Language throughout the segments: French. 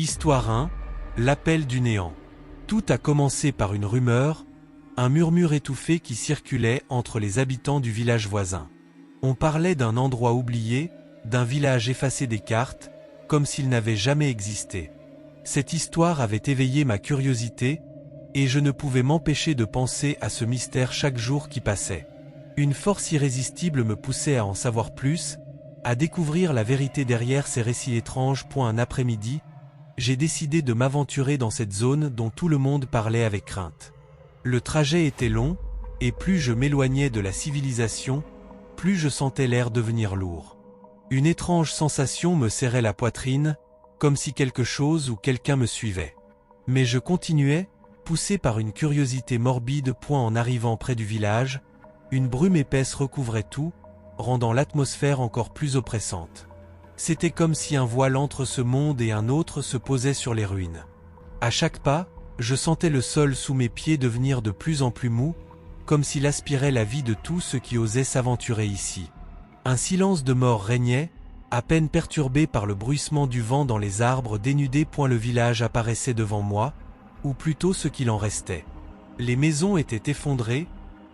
Histoire 1, l'appel du néant. Tout a commencé par une rumeur, un murmure étouffé qui circulait entre les habitants du village voisin. On parlait d'un endroit oublié, d'un village effacé des cartes, comme s'il n'avait jamais existé. Cette histoire avait éveillé ma curiosité, et je ne pouvais m'empêcher de penser à ce mystère chaque jour qui passait. Une force irrésistible me poussait à en savoir plus, à découvrir la vérité derrière ces récits étranges. Un après-midi, j'ai décidé de m'aventurer dans cette zone dont tout le monde parlait avec crainte. Le trajet était long, et plus je m'éloignais de la civilisation, plus je sentais l'air devenir lourd. Une étrange sensation me serrait la poitrine, comme si quelque chose ou quelqu'un me suivait. Mais je continuais, poussé par une curiosité morbide. En arrivant près du village, une brume épaisse recouvrait tout, rendant l'atmosphère encore plus oppressante. C'était comme si un voile entre ce monde et un autre se posait sur les ruines. À chaque pas, je sentais le sol sous mes pieds devenir de plus en plus mou, comme s'il aspirait la vie de tous ceux qui osaient s'aventurer ici. Un silence de mort régnait, à peine perturbé par le bruissement du vent dans les arbres dénudés. Le village apparaissait devant moi, ou plutôt ce qu'il en restait. Les maisons étaient effondrées,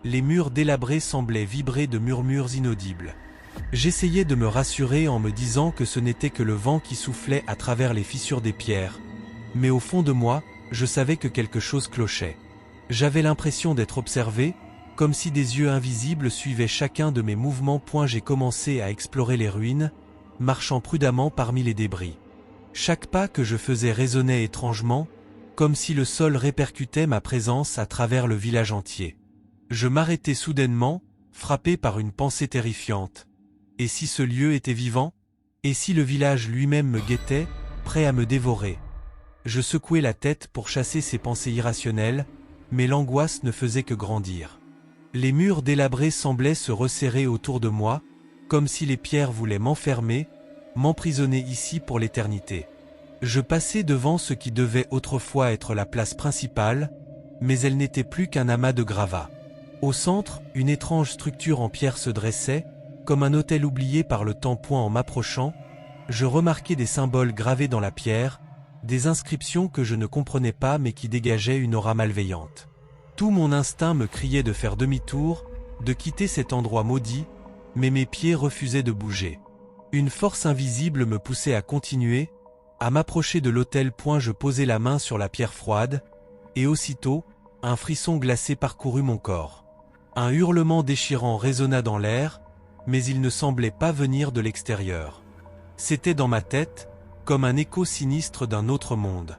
les murs délabrés semblaient vibrer de murmures inaudibles. J'essayais de me rassurer en me disant que ce n'était que le vent qui soufflait à travers les fissures des pierres. Mais au fond de moi, je savais que quelque chose clochait. J'avais l'impression d'être observé, comme si des yeux invisibles suivaient chacun de mes mouvements. J'ai commencé à explorer les ruines, marchant prudemment parmi les débris. Chaque pas que je faisais résonnait étrangement, comme si le sol répercutait ma présence à travers le village entier. Je m'arrêtai soudainement, frappé par une pensée terrifiante. Et si ce lieu était vivant? Et si le village lui-même me guettait, prêt à me dévorer? Je secouai la tête pour chasser ces pensées irrationnelles, mais l'angoisse ne faisait que grandir. Les murs délabrés semblaient se resserrer autour de moi, comme si les pierres voulaient m'enfermer, m'emprisonner ici pour l'éternité. Je passai devant ce qui devait autrefois être la place principale, mais elle n'était plus qu'un amas de gravats. Au centre, une étrange structure en pierre se dressait, comme un autel oublié par le temps. En m'approchant, je remarquai des symboles gravés dans la pierre, des inscriptions que je ne comprenais pas mais qui dégageaient une aura malveillante. Tout mon instinct me criait de faire demi-tour, de quitter cet endroit maudit, mais mes pieds refusaient de bouger. Une force invisible me poussait à continuer, à m'approcher de l'autel. Je posai la main sur la pierre froide, et aussitôt, un frisson glacé parcourut mon corps. Un hurlement déchirant résonna dans l'air, mais il ne semblait pas venir de l'extérieur. C'était dans ma tête, comme un écho sinistre d'un autre monde.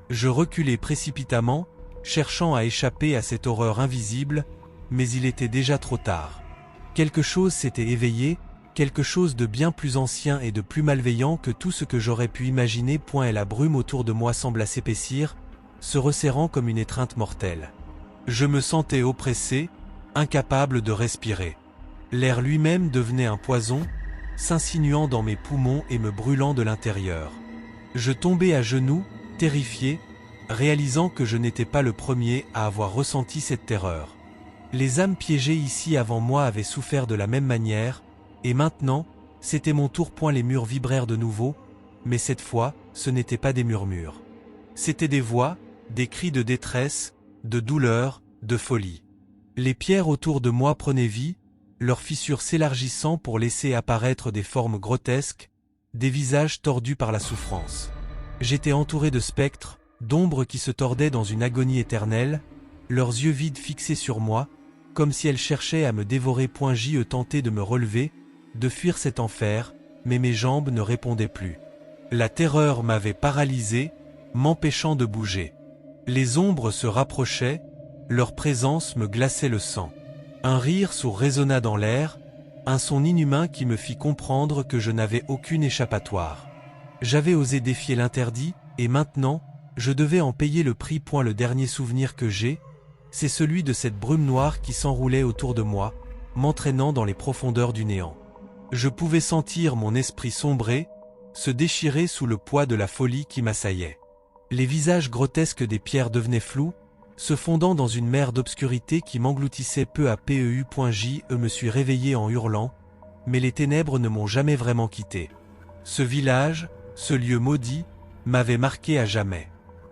Je reculai précipitamment, cherchant à échapper à cette horreur invisible, mais il était déjà trop tard. Quelque chose s'était éveillé, quelque chose de bien plus ancien et de plus malveillant que tout ce que j'aurais pu imaginer. Et la brume autour de moi sembla s'épaissir, se resserrant comme une étreinte mortelle. Je me sentais oppressé, incapable de respirer. L'air lui-même devenait un poison, s'insinuant dans mes poumons et me brûlant de l'intérieur. Je tombai à genoux, terrifié, réalisant que je n'étais pas le premier à avoir ressenti cette terreur. Les âmes piégées ici avant moi avaient souffert de la même manière, et maintenant, c'était mon tour. Les murs vibrèrent de nouveau, mais cette fois, ce n'étaient pas des murmures. C'étaient des voix, des cris de détresse, de douleur, de folie. Les pierres autour de moi prenaient vie, leurs fissures s'élargissant pour laisser apparaître des formes grotesques, des visages tordus par la souffrance. J'étais entouré de spectres, d'ombres qui se tordaient dans une agonie éternelle, leurs yeux vides fixés sur moi, comme si elles cherchaient à me dévorer. Je tentais de me relever, de fuir cet enfer, mais mes jambes ne répondaient plus. La terreur m'avait paralysé, m'empêchant de bouger. Les ombres se rapprochaient, leur présence me glaçait le sang. Un rire sourd résonna dans l'air, un son inhumain qui me fit comprendre que je n'avais aucune échappatoire. J'avais osé défier l'interdit, et maintenant, je devais en payer le prix. Le dernier souvenir que j'ai, c'est celui de cette brume noire qui s'enroulait autour de moi, m'entraînant dans les profondeurs du néant. Je pouvais sentir mon esprit sombrer, se déchirer sous le poids de la folie qui m'assaillait. Les visages grotesques des pierres devenaient flous, se fondant dans une mer d'obscurité qui m'engloutissait peu à peu. Je me suis réveillé en hurlant, mais les ténèbres ne m'ont jamais vraiment quitté. Ce village, ce lieu maudit, m'avait marqué à jamais.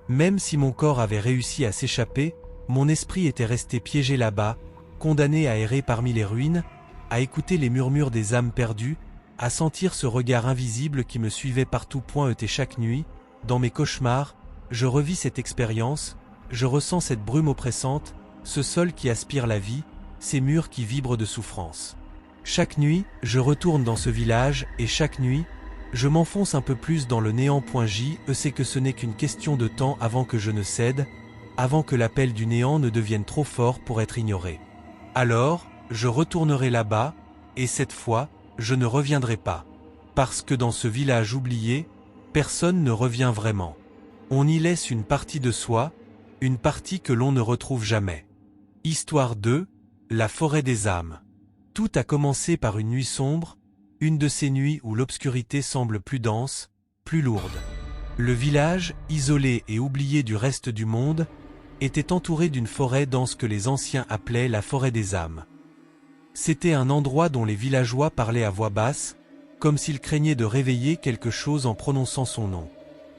Même si mon corps avait réussi à s'échapper, mon esprit était resté piégé là-bas, condamné à errer parmi les ruines, à écouter les murmures des âmes perdues, à sentir ce regard invisible qui me suivait partout point et chaque nuit. Dans mes cauchemars, je revis cette expérience, je ressens cette brume oppressante, ce sol qui aspire la vie, ces murs qui vibrent de souffrance. Chaque nuit, je retourne dans ce village, et chaque nuit, je m'enfonce un peu plus dans le néant. Je sais que ce n'est qu'une question de temps avant que je ne cède, avant que l'appel du néant ne devienne trop fort pour être ignoré. Alors, je retournerai là-bas, et cette fois, je ne reviendrai pas. Parce que dans ce village oublié, personne ne revient vraiment. On y laisse une partie de soi, une partie que l'on ne retrouve jamais. Histoire 2, la forêt des âmes. Tout a commencé par une nuit sombre, une de ces nuits où l'obscurité semble plus dense, plus lourde. Le village, isolé et oublié du reste du monde, était entouré d'une forêt dense que les anciens appelaient la forêt des âmes. C'était un endroit dont les villageois parlaient à voix basse, comme s'ils craignaient de réveiller quelque chose en prononçant son nom.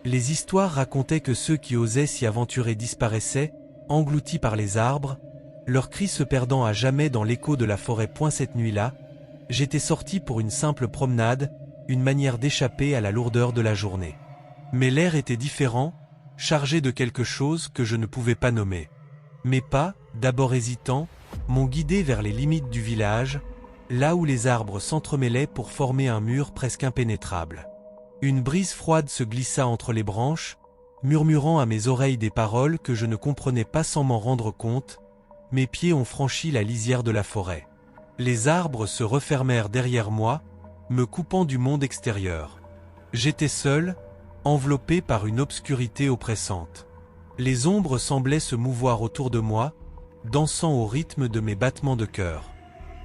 Les histoires racontaient que ceux qui osaient s'y aventurer disparaissaient, engloutis par les arbres, leurs cris se perdant à jamais dans l'écho de la forêt. Cette nuit-là, j'étais sorti pour une simple promenade, une manière d'échapper à la lourdeur de la journée. Mais l'air était différent, chargé de quelque chose que je ne pouvais pas nommer. Mes pas, d'abord hésitants, m'ont guidé vers les limites du village, là où les arbres s'entremêlaient pour former un mur presque impénétrable. Une brise froide se glissa entre les branches, murmurant à mes oreilles des paroles que je ne comprenais pas sans m'en rendre compte. Mes pieds ont franchi la lisière de la forêt. Les arbres se refermèrent derrière moi, me coupant du monde extérieur. J'étais seul, enveloppé par une obscurité oppressante. Les ombres semblaient se mouvoir autour de moi, dansant au rythme de mes battements de cœur.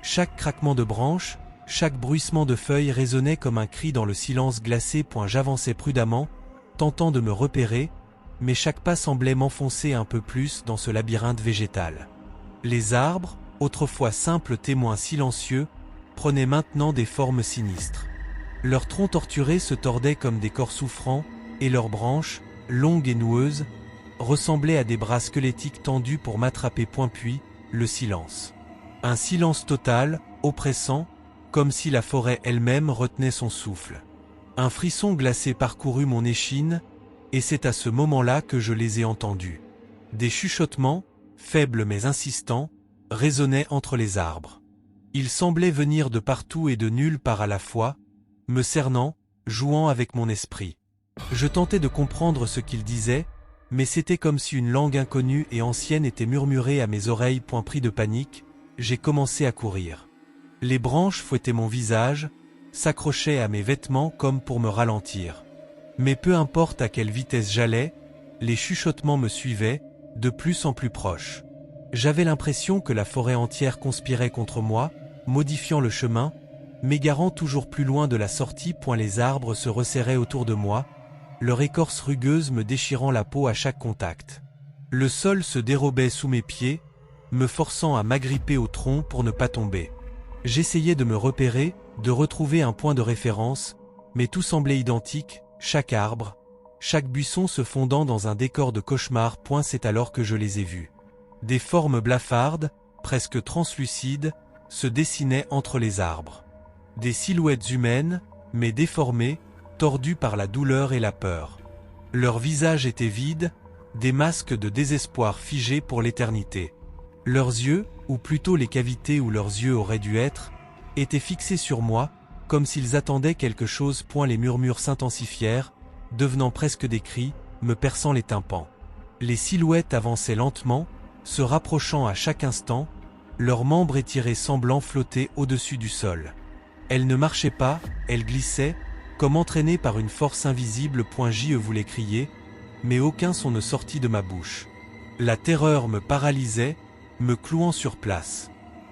Chaque craquement de branches, chaque bruissement de feuilles résonnait comme un cri dans le silence glacé. J'avançais prudemment, tentant de me repérer, mais chaque pas semblait m'enfoncer un peu plus dans ce labyrinthe végétal. Les arbres, autrefois simples témoins silencieux, prenaient maintenant des formes sinistres. Leurs troncs torturés se tordaient comme des corps souffrants, et leurs branches, longues et noueuses, ressemblaient à des bras squelettiques tendus pour m'attraper. Puis, le silence. Un silence total, oppressant, comme si la forêt elle-même retenait son souffle. Un frisson glacé parcourut mon échine, et c'est à ce moment-là que je les ai entendus. Des chuchotements, faibles mais insistants, résonnaient entre les arbres. Ils semblaient venir de partout et de nulle part à la fois, me cernant, jouant avec mon esprit. Je tentais de comprendre ce qu'ils disaient, mais c'était comme si une langue inconnue et ancienne était murmurée à mes oreilles. Pris de panique, j'ai commencé à courir. Les branches fouettaient mon visage, s'accrochaient à mes vêtements comme pour me ralentir. Mais peu importe à quelle vitesse j'allais, les chuchotements me suivaient, de plus en plus proches. J'avais l'impression que la forêt entière conspirait contre moi, modifiant le chemin, m'égarant toujours plus loin de la sortie. Les arbres se resserraient autour de moi, leur écorce rugueuse me déchirant la peau à chaque contact. Le sol se dérobait sous mes pieds, me forçant à m'agripper au tronc pour ne pas tomber. J'essayais de me repérer, de retrouver un point de référence, mais tout semblait identique, chaque arbre, chaque buisson se fondant dans un décor de cauchemar. C'est alors que je les ai vus. Des formes blafardes, presque translucides, se dessinaient entre les arbres. Des silhouettes humaines, mais déformées, tordues par la douleur et la peur. Leurs visages étaient vides, des masques de désespoir figés pour l'éternité. Leurs yeux, ou plutôt les cavités où leurs yeux auraient dû être, étaient fixés sur moi, comme s'ils attendaient quelque chose. Les murmures s'intensifièrent, devenant presque des cris, me perçant les tympans. Les silhouettes avançaient lentement, se rapprochant à chaque instant, leurs membres étirés semblant flotter au-dessus du sol. Elles ne marchaient pas, elles glissaient, comme entraînées par une force invisible. Je voulais crier, mais aucun son ne sortit de ma bouche. La terreur me paralysait, me clouant sur place.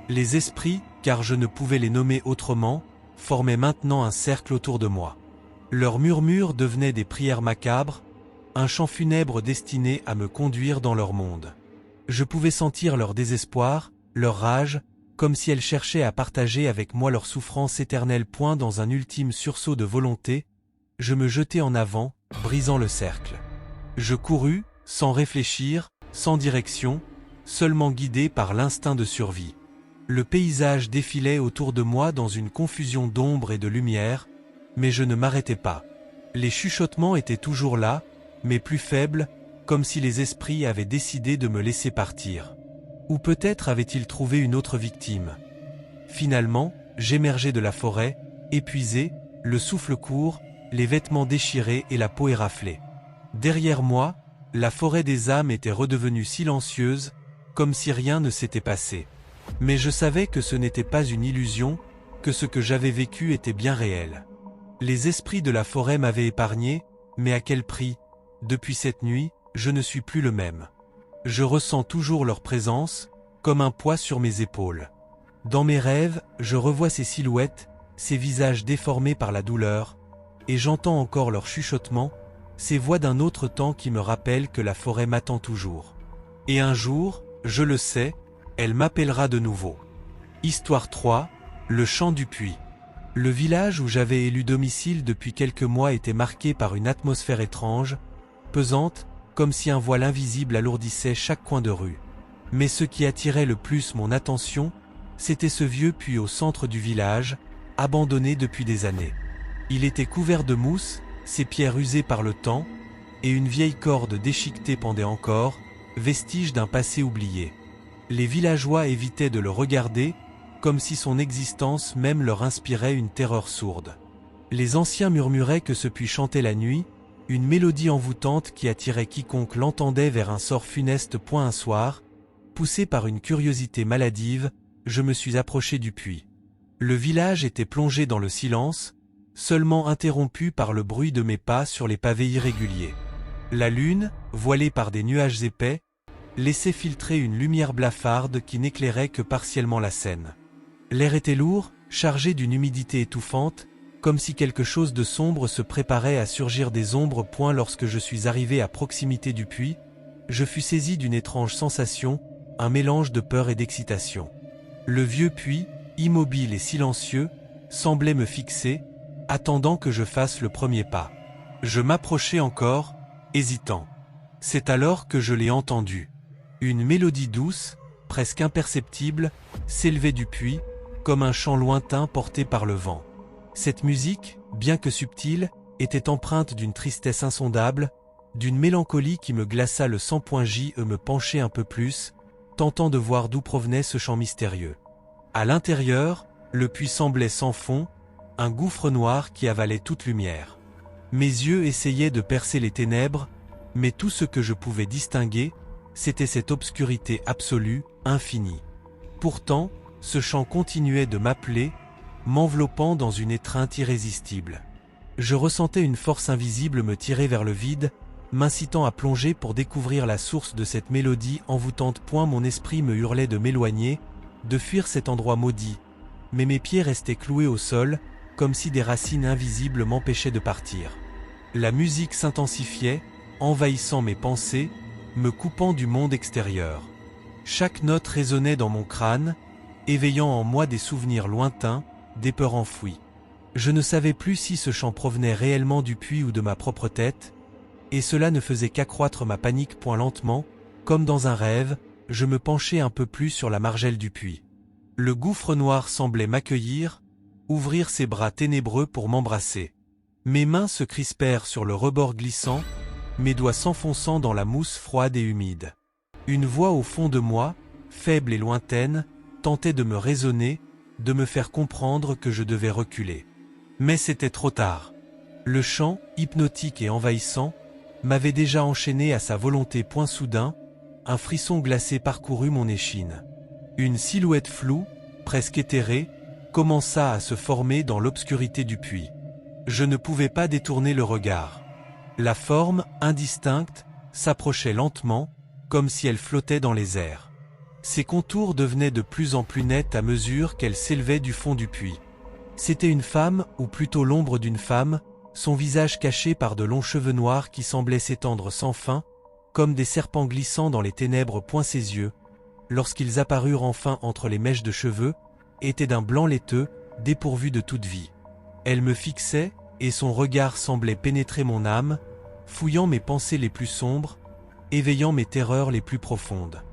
Les esprits, car je ne pouvais les nommer autrement, formaient maintenant un cercle autour de moi. Leurs murmures devenaient des prières macabres, un chant funèbre destiné à me conduire dans leur monde. Je pouvais sentir leur désespoir, leur rage, comme si elles cherchaient à partager avec moi leur souffrance éternelle. Dans un ultime sursaut de volonté, je me jetai en avant, brisant le cercle. Je courus, sans réfléchir, sans direction, seulement guidé par l'instinct de survie. Le paysage défilait autour de moi dans une confusion d'ombre et de lumière, mais je ne m'arrêtais pas. Les chuchotements étaient toujours là, mais plus faibles, comme si les esprits avaient décidé de me laisser partir. Ou peut-être avaient-ils trouvé une autre victime. Finalement, j'émergeai de la forêt, épuisé, le souffle court, les vêtements déchirés et la peau éraflée. Derrière moi, la forêt des âmes était redevenue silencieuse, comme si rien ne s'était passé. Mais je savais que ce n'était pas une illusion, que ce que j'avais vécu était bien réel. Les esprits de la forêt m'avaient épargné, mais à quel prix? Depuis cette nuit, je ne suis plus le même. Je ressens toujours leur présence, comme un poids sur mes épaules. Dans mes rêves, je revois ces silhouettes, ces visages déformés par la douleur, et j'entends encore leurs chuchotements, ces voix d'un autre temps qui me rappellent que la forêt m'attend toujours. Et un jour, je le sais, elle m'appellera de nouveau. Histoire 3, le chant du puits. Le village où j'avais élu domicile depuis quelques mois était marqué par une atmosphère étrange, pesante, comme si un voile invisible alourdissait chaque coin de rue. Mais ce qui attirait le plus mon attention, c'était ce vieux puits au centre du village, abandonné depuis des années. Il était couvert de mousse, ses pierres usées par le temps, et une vieille corde déchiquetée pendait encore, vestige d'un passé oublié. Les villageois évitaient de le regarder, comme si son existence même leur inspirait une terreur sourde. Les anciens murmuraient que ce puits chantait la nuit, une mélodie envoûtante qui attirait quiconque l'entendait vers un sort funeste. Un soir, poussé par une curiosité maladive, je me suis approché du puits. Le village était plongé dans le silence, seulement interrompu par le bruit de mes pas sur les pavés irréguliers. La lune, voilée par des nuages épais, laissait filtrer une lumière blafarde qui n'éclairait que partiellement la scène. L'air était lourd, chargé d'une humidité étouffante, comme si quelque chose de sombre se préparait à surgir des ombres. Lorsque je suis arrivé à proximité du puits, je fus saisi d'une étrange sensation, un mélange de peur et d'excitation. Le vieux puits, immobile et silencieux, semblait me fixer, attendant que je fasse le premier pas. Je m'approchai encore, hésitant. C'est alors que je l'ai entendu. Une mélodie douce, presque imperceptible, s'élevait du puits, comme un chant lointain porté par le vent. Cette musique, bien que subtile, était empreinte d'une tristesse insondable, d'une mélancolie qui me glaça le sang. Je me penchai un peu plus, tentant de voir d'où provenait ce chant mystérieux. À l'intérieur, le puits semblait sans fond, un gouffre noir qui avalait toute lumière. Mes yeux essayaient de percer les ténèbres, mais tout ce que je pouvais distinguer, c'était cette obscurité absolue, infinie. Pourtant, ce chant continuait de m'appeler, m'enveloppant dans une étreinte irrésistible. Je ressentais une force invisible me tirer vers le vide, m'incitant à plonger pour découvrir la source de cette mélodie envoûtante. Mon esprit me hurlait de m'éloigner, de fuir cet endroit maudit, mais mes pieds restaient cloués au sol, comme si des racines invisibles m'empêchaient de partir. La musique s'intensifiait, envahissant mes pensées, me coupant du monde extérieur. Chaque note résonnait dans mon crâne, éveillant en moi des souvenirs lointains, des peurs enfouies. Je ne savais plus si ce chant provenait réellement du puits ou de ma propre tête, et cela ne faisait qu'accroître ma panique. Lentement, comme dans un rêve, je me penchai un peu plus sur la margelle du puits. Le gouffre noir semblait m'accueillir, ouvrir ses bras ténébreux pour m'embrasser. Mes mains se crispèrent sur le rebord glissant, mes doigts s'enfonçant dans la mousse froide et humide. Une voix au fond de moi, faible et lointaine, tentait de me raisonner, de me faire comprendre que je devais reculer. Mais c'était trop tard. Le chant, hypnotique et envahissant, m'avait déjà enchaîné à sa volonté. Soudain, un frisson glacé parcourut mon échine. Une silhouette floue, presque éthérée, commença à se former dans l'obscurité du puits. Je ne pouvais pas détourner le regard. La forme, indistincte, s'approchait lentement, comme si elle flottait dans les airs. Ses contours devenaient de plus en plus nets à mesure qu'elle s'élevait du fond du puits. C'était une femme, ou plutôt l'ombre d'une femme, son visage caché par de longs cheveux noirs qui semblaient s'étendre sans fin, comme des serpents glissant dans les ténèbres. Ses yeux, lorsqu'ils apparurent enfin entre les mèches de cheveux, étaient d'un blanc laiteux, dépourvu de toute vie. Elle me fixait, et son regard semblait pénétrer mon âme, fouillant mes pensées les plus sombres, éveillant mes terreurs les plus profondes.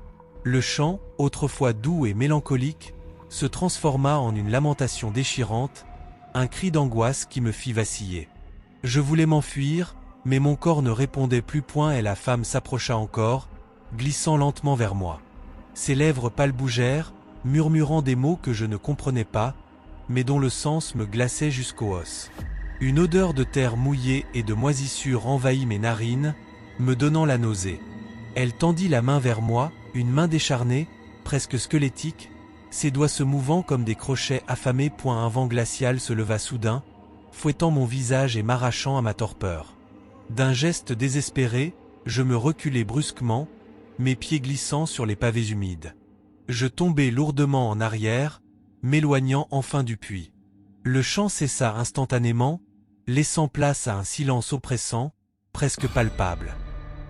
Le chant, autrefois doux et mélancolique, se transforma en une lamentation déchirante, un cri d'angoisse qui me fit vaciller. Je voulais m'enfuir, mais mon corps ne répondait plus point et la femme s'approcha encore, glissant lentement vers moi. Ses lèvres pâles bougèrent, murmurant des mots que je ne comprenais pas, mais dont le sens me glaçait jusqu'aux os. Une odeur de terre mouillée et de moisissure envahit mes narines, me donnant la nausée. Elle tendit la main vers moi, une main décharnée, presque squelettique, ses doigts se mouvant comme des crochets affamés. Un vent glacial se leva soudain, fouettant mon visage et m'arrachant à ma torpeur. D'un geste désespéré, je me reculai brusquement, mes pieds glissant sur les pavés humides. Je tombai lourdement en arrière, m'éloignant enfin du puits. Le chant cessa instantanément, laissant place à un silence oppressant, presque palpable.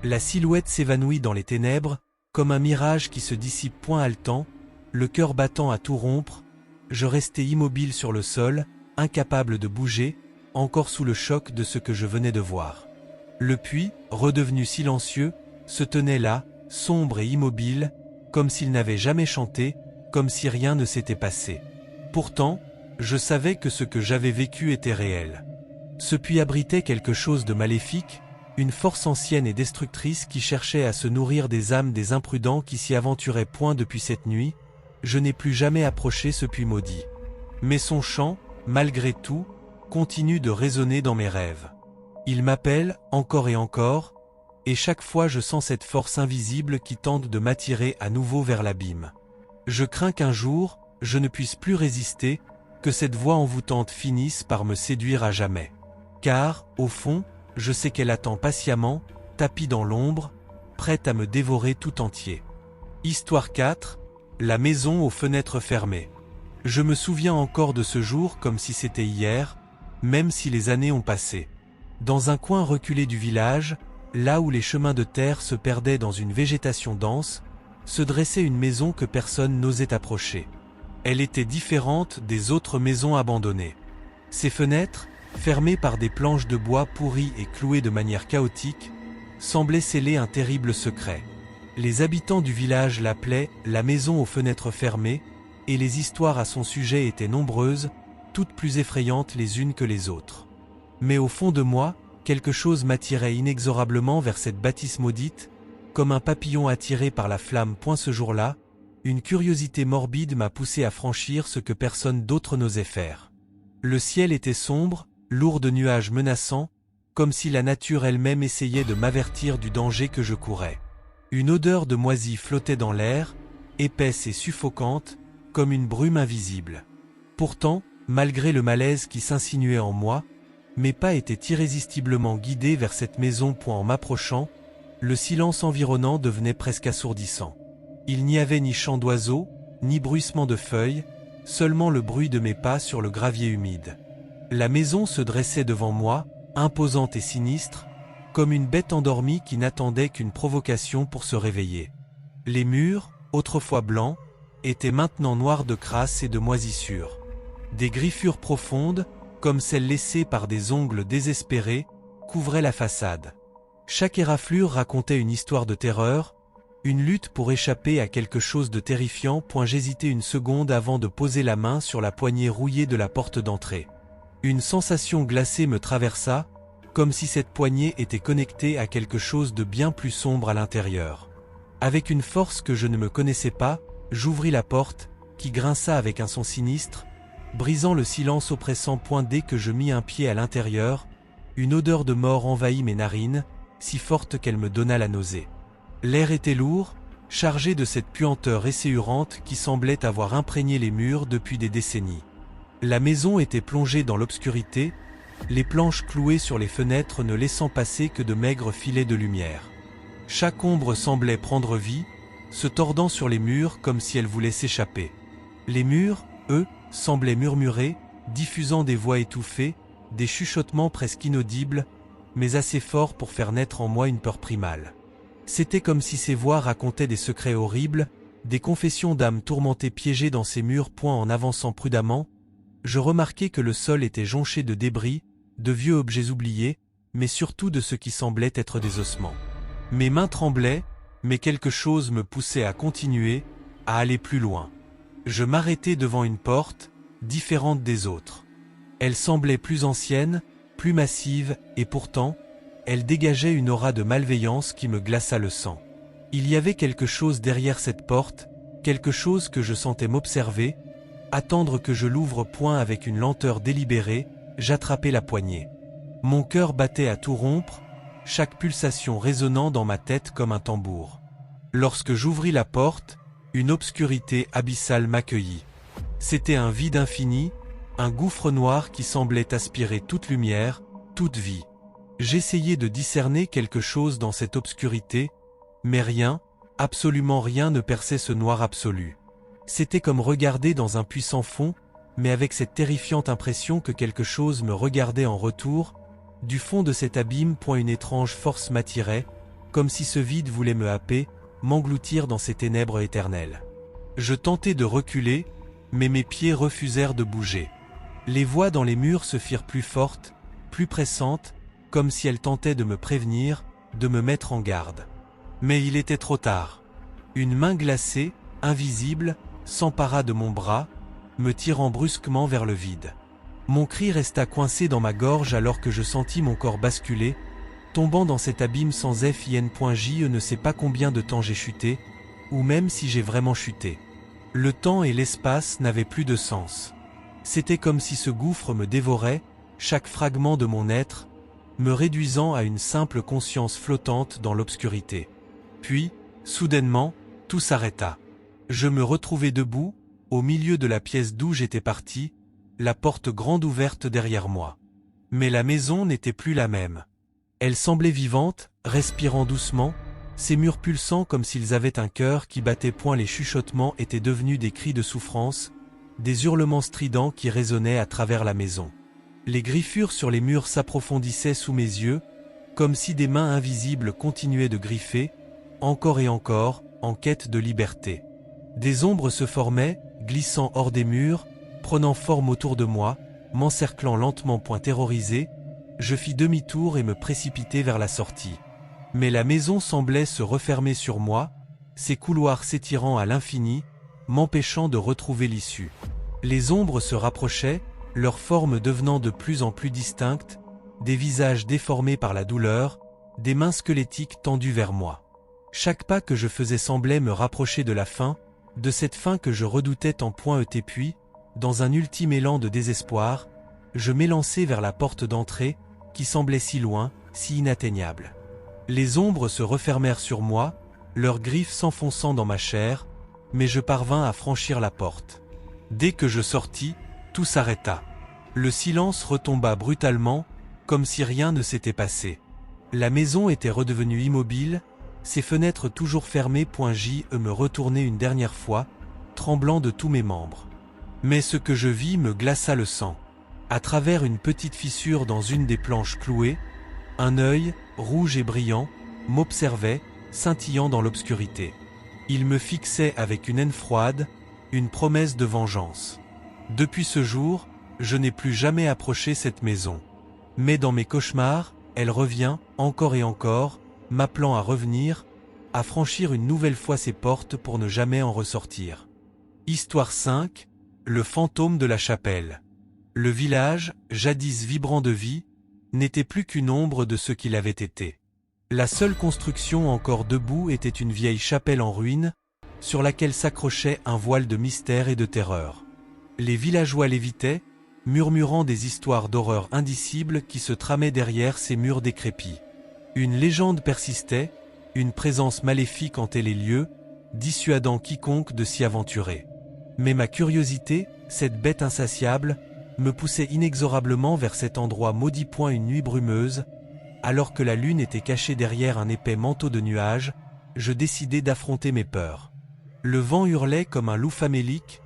La silhouette s'évanouit dans les ténèbres, comme un mirage qui se dissipe. Haletant, le cœur battant à tout rompre, je restai immobile sur le sol, incapable de bouger, encore sous le choc de ce que je venais de voir. Le puits, redevenu silencieux, se tenait là, sombre et immobile, comme s'il n'avait jamais chanté, comme si rien ne s'était passé. Pourtant, je savais que ce que j'avais vécu était réel. Ce puits abritait quelque chose de maléfique, une force ancienne et destructrice qui cherchait à se nourrir des âmes des imprudents qui s'y aventuraient. Depuis cette nuit, je n'ai plus jamais approché ce puits maudit. Mais son chant, malgré tout, continue de résonner dans mes rêves. Il m'appelle, encore et encore, et chaque fois je sens cette force invisible qui tente de m'attirer à nouveau vers l'abîme. Je crains qu'un jour, je ne puisse plus résister, que cette voix envoûtante finisse par me séduire à jamais. Car, au fond, je sais qu'elle attend patiemment, tapie dans l'ombre, prête à me dévorer tout entier. Histoire 4, la maison aux fenêtres fermées. Je me souviens encore de ce jour comme si c'était hier, même si les années ont passé. Dans un coin reculé du village, là où les chemins de terre se perdaient dans une végétation dense, se dressait une maison que personne n'osait approcher. Elle était différente des autres maisons abandonnées. Ses fenêtres, fermées par des planches de bois pourries et clouées de manière chaotique, semblaient sceller un terrible secret. Les habitants du village l'appelaient « la maison aux fenêtres fermées » et les histoires à son sujet étaient nombreuses, toutes plus effrayantes les unes que les autres. Mais au fond de moi, quelque chose m'attirait inexorablement vers cette bâtisse maudite, comme un papillon attiré par la flamme. Ce jour-là, une curiosité morbide m'a poussé à franchir ce que personne d'autre n'osait faire. Le ciel était sombre, lourd de nuages menaçants, comme si la nature elle-même essayait de m'avertir du danger que je courais. Une odeur de moisi flottait dans l'air, épaisse et suffocante, comme une brume invisible. Pourtant, malgré le malaise qui s'insinuait en moi, mes pas étaient irrésistiblement guidés vers cette maison. En m'approchant, le silence environnant devenait presque assourdissant. Il n'y avait ni chant d'oiseaux, ni bruissement de feuilles, seulement le bruit de mes pas sur le gravier humide. La maison se dressait devant moi, imposante et sinistre, comme une bête endormie qui n'attendait qu'une provocation pour se réveiller. Les murs, autrefois blancs, étaient maintenant noirs de crasse et de moisissure. Des griffures profondes, comme celles laissées par des ongles désespérés, couvraient la façade. Chaque éraflure racontait une histoire de terreur, une lutte pour échapper à quelque chose de terrifiant. J'hésitai une seconde avant de poser la main sur la poignée rouillée de la porte d'entrée. Une sensation glacée me traversa, comme si cette poignée était connectée à quelque chose de bien plus sombre à l'intérieur. Avec une force que je ne me connaissais pas, j'ouvris la porte, qui grinça avec un son sinistre, brisant le silence oppressant. Dès que je mis un pied à l'intérieur, une odeur de mort envahit mes narines, si forte qu'elle me donna la nausée. L'air était lourd, chargé de cette puanteur esséurante qui semblait avoir imprégné les murs depuis des décennies. La maison était plongée dans l'obscurité, les planches clouées sur les fenêtres ne laissant passer que de maigres filets de lumière. Chaque ombre semblait prendre vie, se tordant sur les murs comme si elle voulait s'échapper. Les murs, eux, semblaient murmurer, diffusant des voix étouffées, des chuchotements presque inaudibles, mais assez forts pour faire naître en moi une peur primale. C'était comme si ces voix racontaient des secrets horribles, des confessions d'âmes tourmentées piégées dans ces murs. En avançant prudemment, je remarquai que le sol était jonché de débris, de vieux objets oubliés, mais surtout de ce qui semblait être des ossements. Mes mains tremblaient, mais quelque chose me poussait à continuer, à aller plus loin. Je m'arrêtai devant une porte, différente des autres. Elle semblait plus ancienne, plus massive, et pourtant, elle dégageait une aura de malveillance qui me glaça le sang. Il y avait quelque chose derrière cette porte, quelque chose que je sentais m'observer, attendre que je l'ouvre point avec une lenteur délibérée, j'attrapai la poignée. Mon cœur battait à tout rompre, chaque pulsation résonnant dans ma tête comme un tambour. Lorsque j'ouvris la porte, une obscurité abyssale m'accueillit. C'était un vide infini, un gouffre noir qui semblait aspirer toute lumière, toute vie. J'essayais de discerner quelque chose dans cette obscurité, mais rien, absolument rien ne perçait ce noir absolu. C'était comme regarder dans un puissant fond, mais avec cette terrifiante impression que quelque chose me regardait en retour. Du fond de cet abîme, une étrange force m'attirait, comme si ce vide voulait me happer, m'engloutir dans ces ténèbres éternelles. Je tentai de reculer, mais mes pieds refusèrent de bouger. Les voix dans les murs se firent plus fortes, plus pressantes, comme si elles tentaient de me prévenir, de me mettre en garde. Mais il était trop tard. Une main glacée, invisible, s'empara de mon bras, me tirant brusquement vers le vide. Mon cri resta coincé dans ma gorge alors que je sentis mon corps basculer, tombant dans cet abîme sans fin. Ne sais pas combien de temps j'ai chuté, ou même si j'ai vraiment chuté. Le temps et l'espace n'avaient plus de sens. C'était comme si ce gouffre me dévorait, chaque fragment de mon être, me réduisant à une simple conscience flottante dans l'obscurité. Puis, soudainement, tout s'arrêta. Je me retrouvai debout, au milieu de la pièce d'où j'étais parti, la porte grande ouverte derrière moi. Mais la maison n'était plus la même. Elle semblait vivante, respirant doucement, ses murs pulsant comme s'ils avaient un cœur qui battait. Les chuchotements étaient devenus des cris de souffrance, des hurlements stridents qui résonnaient à travers la maison. Les griffures sur les murs s'approfondissaient sous mes yeux, comme si des mains invisibles continuaient de griffer, encore et encore, en quête de liberté. Des ombres se formaient, glissant hors des murs, prenant forme autour de moi, m'encerclant lentement. Terrorisé, je fis demi-tour et me précipitai vers la sortie. Mais la maison semblait se refermer sur moi, ses couloirs s'étirant à l'infini, m'empêchant de retrouver l'issue. Les ombres se rapprochaient, leurs formes devenant de plus en plus distinctes, des visages déformés par la douleur, des mains squelettiques tendues vers moi. Chaque pas que je faisais semblait me rapprocher de la fin, de cette fin que je redoutais tant. Puis, dans un ultime élan de désespoir, je m'élançai vers la porte d'entrée, qui semblait si loin, si inatteignable. Les ombres se refermèrent sur moi, leurs griffes s'enfonçant dans ma chair, mais je parvins à franchir la porte. Dès que je sortis, tout s'arrêta. Le silence retomba brutalement, comme si rien ne s'était passé. La maison était redevenue immobile, ses fenêtres toujours fermées. Je me retournai une dernière fois, tremblant de tous mes membres. Mais ce que je vis me glaça le sang. À travers une petite fissure dans une des planches clouées, un œil, rouge et brillant, m'observait, scintillant dans l'obscurité. Il me fixait avec une haine froide, une promesse de vengeance. Depuis ce jour, je n'ai plus jamais approché cette maison. Mais dans mes cauchemars, elle revient, encore et encore, m'appelant à revenir, à franchir une nouvelle fois ses portes pour ne jamais en ressortir. Histoire 5, le fantôme de la chapelle. Le village, jadis vibrant de vie, n'était plus qu'une ombre de ce qu'il avait été. La seule construction encore debout était une vieille chapelle en ruine, sur laquelle s'accrochait un voile de mystère et de terreur. Les villageois l'évitaient, murmurant des histoires d'horreur indicibles qui se tramaient derrière ces murs décrépits. Une légende persistait, une présence maléfique hantait les lieux, dissuadant quiconque de s'y aventurer. Mais ma curiosité, cette bête insatiable, me poussait inexorablement vers cet endroit maudit. Une nuit brumeuse, alors que la lune était cachée derrière un épais manteau de nuages, je décidai d'affronter mes peurs. Le vent hurlait comme un loup famélique,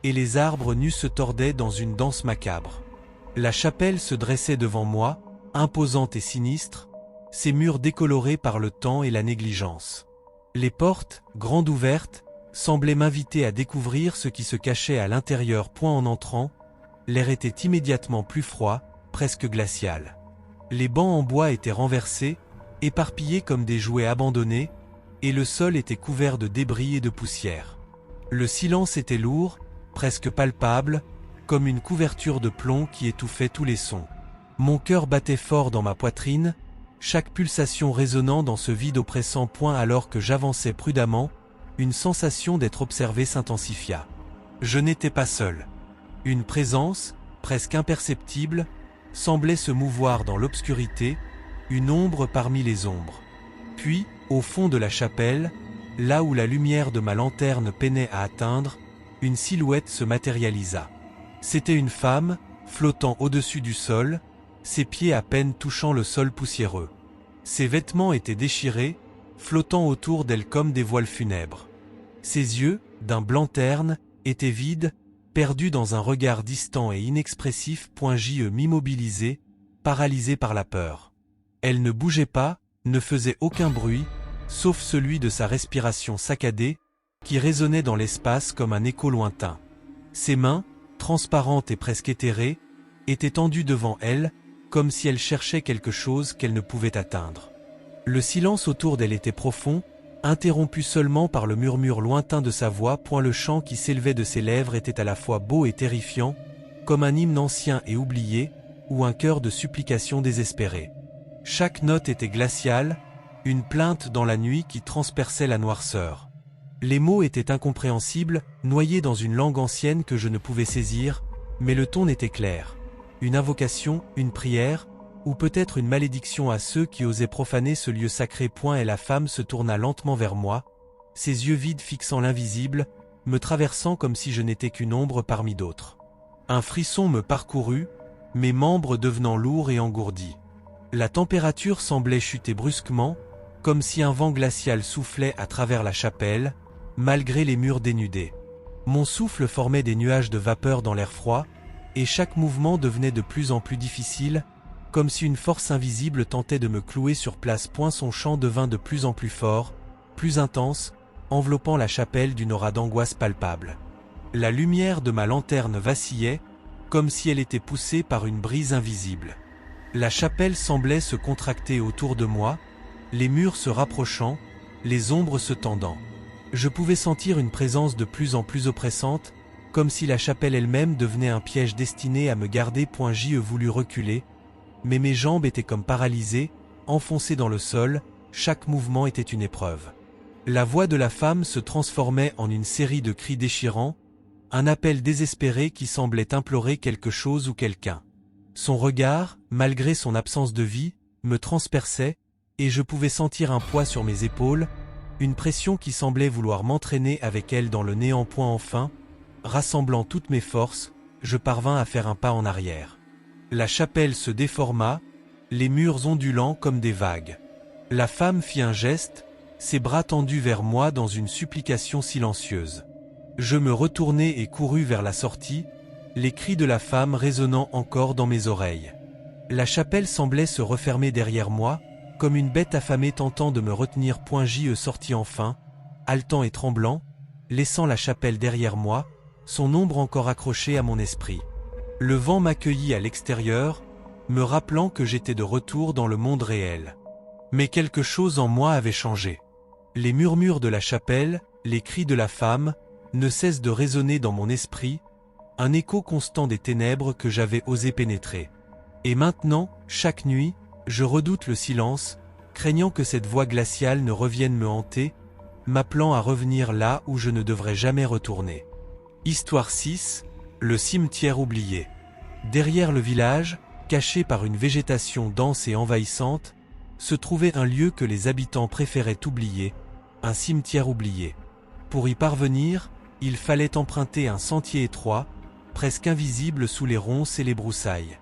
et les arbres nus se tordaient dans une danse macabre. La chapelle se dressait devant moi, imposante et sinistre, ses murs décolorés par le temps et la négligence. Les portes, grandes ouvertes, semblaient m'inviter à découvrir ce qui se cachait à l'intérieur. En entrant, l'air était immédiatement plus froid, presque glacial. Les bancs en bois étaient renversés, éparpillés comme des jouets abandonnés, et le sol était couvert de débris et de poussière. Le silence était lourd, presque palpable, comme une couverture de plomb qui étouffait tous les sons. Mon cœur battait fort dans ma poitrine, chaque pulsation résonnant dans ce vide oppressant point alors que j'avançais prudemment, une sensation d'être observé s'intensifia. Je n'étais pas seul. Une présence, presque imperceptible, semblait se mouvoir dans l'obscurité, une ombre parmi les ombres. Puis, au fond de la chapelle, là où la lumière de ma lanterne peinait à atteindre, une silhouette se matérialisa. C'était une femme, flottant au-dessus du sol, ses pieds à peine touchant le sol poussiéreux. Ses vêtements étaient déchirés, flottant autour d'elle comme des voiles funèbres. Ses yeux, d'un blanc terne, étaient vides, perdus dans un regard distant et inexpressif. M'immobilisé, paralysé par la peur. Elle ne bougeait pas, ne faisait aucun bruit, sauf celui de sa respiration saccadée, qui résonnait dans l'espace comme un écho lointain. Ses mains, transparentes et presque éthérées, étaient tendues devant elle, comme si elle cherchait quelque chose qu'elle ne pouvait atteindre. Le silence autour d'elle était profond, interrompu seulement par le murmure lointain de sa voix. Le chant qui s'élevait de ses lèvres était à la fois beau et terrifiant, comme un hymne ancien et oublié, ou un chœur de supplication désespérée. Chaque note était glaciale, une plainte dans la nuit qui transperçait la noirceur. Les mots étaient incompréhensibles, noyés dans une langue ancienne que je ne pouvais saisir, mais le ton était clair. Une invocation, une prière, ou peut-être une malédiction à ceux qui osaient profaner ce lieu sacré. Et la femme se tourna lentement vers moi, ses yeux vides fixant l'invisible, me traversant comme si je n'étais qu'une ombre parmi d'autres. Un frisson me parcourut, mes membres devenant lourds et engourdis. La température semblait chuter brusquement, comme si un vent glacial soufflait à travers la chapelle, malgré les murs dénudés. Mon souffle formait des nuages de vapeur dans l'air froid, et chaque mouvement devenait de plus en plus difficile, comme si une force invisible tentait de me clouer sur place. Son chant devint de plus en plus fort, plus intense, enveloppant la chapelle d'une aura d'angoisse palpable. La lumière de ma lanterne vacillait, comme si elle était poussée par une brise invisible. La chapelle semblait se contracter autour de moi, les murs se rapprochant, les ombres se tendant. Je pouvais sentir une présence de plus en plus oppressante, comme si la chapelle elle-même devenait un piège destiné à me garder. J'y voulu reculer, mais mes jambes étaient comme paralysées, enfoncées dans le sol, chaque mouvement était une épreuve. La voix de la femme se transformait en une série de cris déchirants, un appel désespéré qui semblait implorer quelque chose ou quelqu'un. Son regard, malgré son absence de vie, me transperçait, et je pouvais sentir un poids sur mes épaules, une pression qui semblait vouloir m'entraîner avec elle dans le néant. Enfin, rassemblant toutes mes forces, je parvins à faire un pas en arrière. La chapelle se déforma, les murs ondulants comme des vagues. La femme fit un geste, ses bras tendus vers moi dans une supplication silencieuse. Je me retournai et courus vers la sortie, les cris de la femme résonnant encore dans mes oreilles. La chapelle semblait se refermer derrière moi, comme une bête affamée tentant de me retenir. J'y sortis enfin, haletant et tremblant, laissant la chapelle derrière moi, son ombre encore accrochée à mon esprit. Le vent m'accueillit à l'extérieur, me rappelant que j'étais de retour dans le monde réel. Mais quelque chose en moi avait changé. Les murmures de la chapelle, les cris de la femme, ne cessent de résonner dans mon esprit, un écho constant des ténèbres que j'avais osé pénétrer. Et maintenant, chaque nuit, je redoute le silence, craignant que cette voix glaciale ne revienne me hanter, m'appelant à revenir là où je ne devrais jamais retourner. Histoire 6, le cimetière oublié. Derrière le village, caché par une végétation dense et envahissante, se trouvait un lieu que les habitants préféraient oublier, un cimetière oublié. Pour y parvenir, il fallait emprunter un sentier étroit, presque invisible sous les ronces et les broussailles.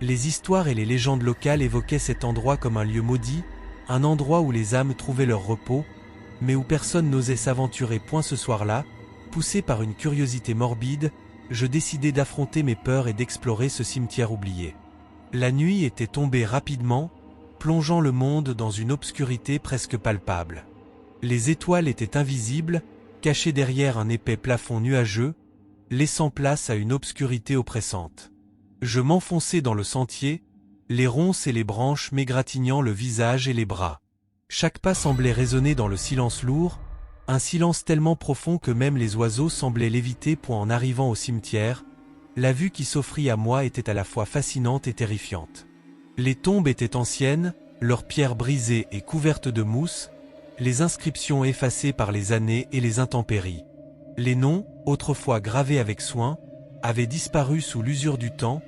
Les histoires et les légendes locales évoquaient cet endroit comme un lieu maudit, un endroit où les âmes trouvaient leur repos, mais où personne n'osait s'aventurer. Ce soir-là, poussé par une curiosité morbide, je décidai d'affronter mes peurs et d'explorer ce cimetière oublié. La nuit était tombée rapidement, plongeant le monde dans une obscurité presque palpable. Les étoiles étaient invisibles, cachées derrière un épais plafond nuageux, laissant place à une obscurité oppressante. Je m'enfonçai dans le sentier, les ronces et les branches m'égratignant le visage et les bras. Chaque pas semblait résonner dans le silence lourd, un silence tellement profond que même les oiseaux semblaient l'éviter. En arrivant au cimetière, la vue qui s'offrit à moi était à la fois fascinante et terrifiante. Les tombes étaient anciennes, leurs pierres brisées et couvertes de mousse, les inscriptions effacées par les années et les intempéries. Les noms, autrefois gravés avec soin, avaient disparu sous l'usure du temps,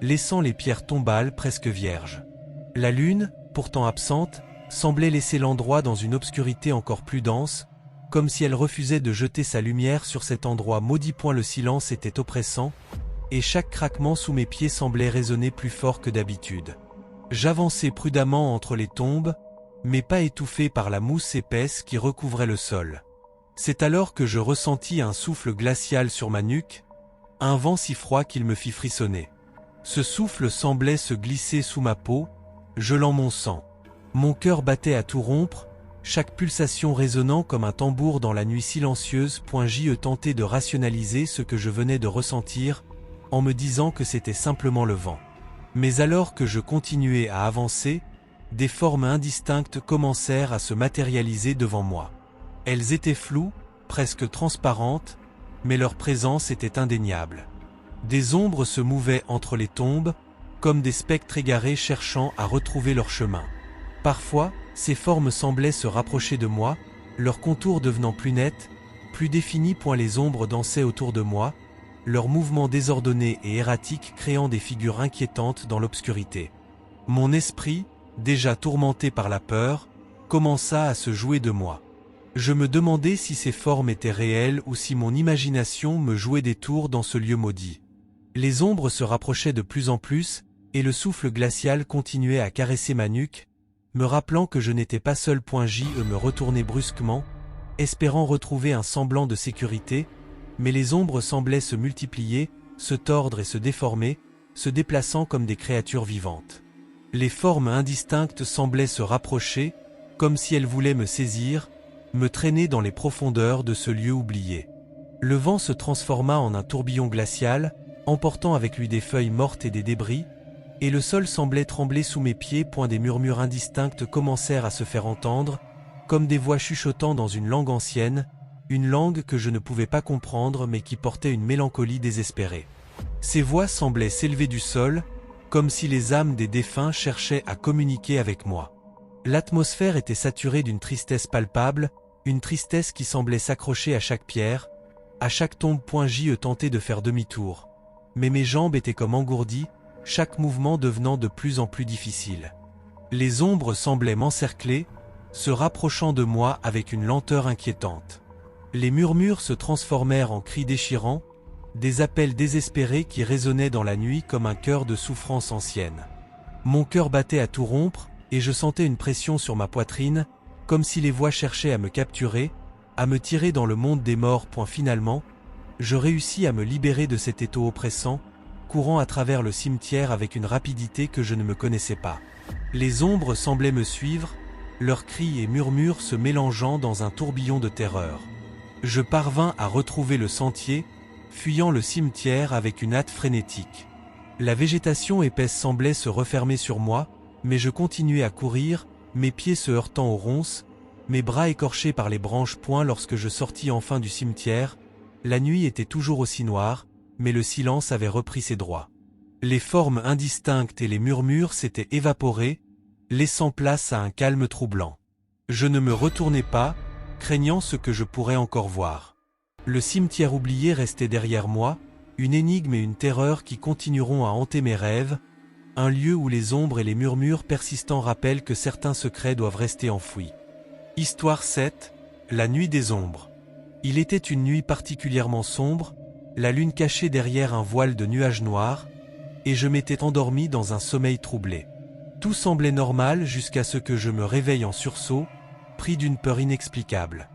laissant les pierres tombales presque vierges. La lune, pourtant absente, semblait laisser l'endroit dans une obscurité encore plus dense, comme si elle refusait de jeter sa lumière sur cet endroit maudit. Le silence était oppressant, et chaque craquement sous mes pieds semblait résonner plus fort que d'habitude. J'avançais prudemment entre les tombes, mes pas étouffés par la mousse épaisse qui recouvrait le sol. C'est alors que je ressentis un souffle glacial sur ma nuque, un vent si froid qu'il me fit frissonner. Ce souffle semblait se glisser sous ma peau, gelant mon sang. Mon cœur battait à tout rompre, chaque pulsation résonnant comme un tambour dans la nuit silencieuse. J'y tentais de rationaliser ce que je venais de ressentir, en me disant que c'était simplement le vent. Mais alors que je continuais à avancer, des formes indistinctes commencèrent à se matérialiser devant moi. Elles étaient floues, presque transparentes, mais leur présence était indéniable. Des ombres se mouvaient entre les tombes, comme des spectres égarés cherchant à retrouver leur chemin. Parfois, ces formes semblaient se rapprocher de moi, leurs contours devenant plus nets, plus définis. Les ombres dansaient autour de moi, leurs mouvements désordonnés et erratiques créant des figures inquiétantes dans l'obscurité. Mon esprit, déjà tourmenté par la peur, commença à se jouer de moi. Je me demandais si ces formes étaient réelles ou si mon imagination me jouait des tours dans ce lieu maudit. Les ombres se rapprochaient de plus en plus, et le souffle glacial continuait à caresser ma nuque, me rappelant que je n'étais pas seul. Je me retournai brusquement, espérant retrouver un semblant de sécurité, mais les ombres semblaient se multiplier, se tordre et se déformer, se déplaçant comme des créatures vivantes. Les formes indistinctes semblaient se rapprocher, comme si elles voulaient me saisir, me traîner dans les profondeurs de ce lieu oublié. Le vent se transforma en un tourbillon glacial, emportant avec lui des feuilles mortes et des débris, et le sol semblait trembler sous mes pieds. Des murmures indistincts commencèrent à se faire entendre, comme des voix chuchotant dans une langue ancienne, une langue que je ne pouvais pas comprendre mais qui portait une mélancolie désespérée. Ces voix semblaient s'élever du sol, comme si les âmes des défunts cherchaient à communiquer avec moi. L'atmosphère était saturée d'une tristesse palpable, une tristesse qui semblait s'accrocher à chaque pierre, à chaque tombe. J'y tentais de faire demi-tour, mais mes jambes étaient comme engourdies, chaque mouvement devenant de plus en plus difficile. Les ombres semblaient m'encercler, se rapprochant de moi avec une lenteur inquiétante. Les murmures se transformèrent en cris déchirants, des appels désespérés qui résonnaient dans la nuit comme un chœur de souffrance ancienne. Mon cœur battait à tout rompre, et je sentais une pression sur ma poitrine, comme si les voix cherchaient à me capturer, à me tirer dans le monde des morts. Finalement, je réussis à me libérer de cet étau oppressant, courant à travers le cimetière avec une rapidité que je ne me connaissais pas. Les ombres semblaient me suivre, leurs cris et murmures se mélangeant dans un tourbillon de terreur. Je parvins à retrouver le sentier, fuyant le cimetière avec une hâte frénétique. La végétation épaisse semblait se refermer sur moi, mais je continuais à courir, mes pieds se heurtant aux ronces, mes bras écorchés par les branches. Lorsque je sortis enfin du cimetière, la nuit était toujours aussi noire, mais le silence avait repris ses droits. Les formes indistinctes et les murmures s'étaient évaporés, laissant place à un calme troublant. Je ne me retournai pas, craignant ce que je pourrais encore voir. Le cimetière oublié restait derrière moi, une énigme et une terreur qui continueront à hanter mes rêves, un lieu où les ombres et les murmures persistants rappellent que certains secrets doivent rester enfouis. Histoire 7, la nuit des ombres. Il était une nuit particulièrement sombre, la lune cachée derrière un voile de nuages noirs, et je m'étais endormi dans un sommeil troublé. Tout semblait normal jusqu'à ce que je me réveille en sursaut, pris d'une peur inexplicable.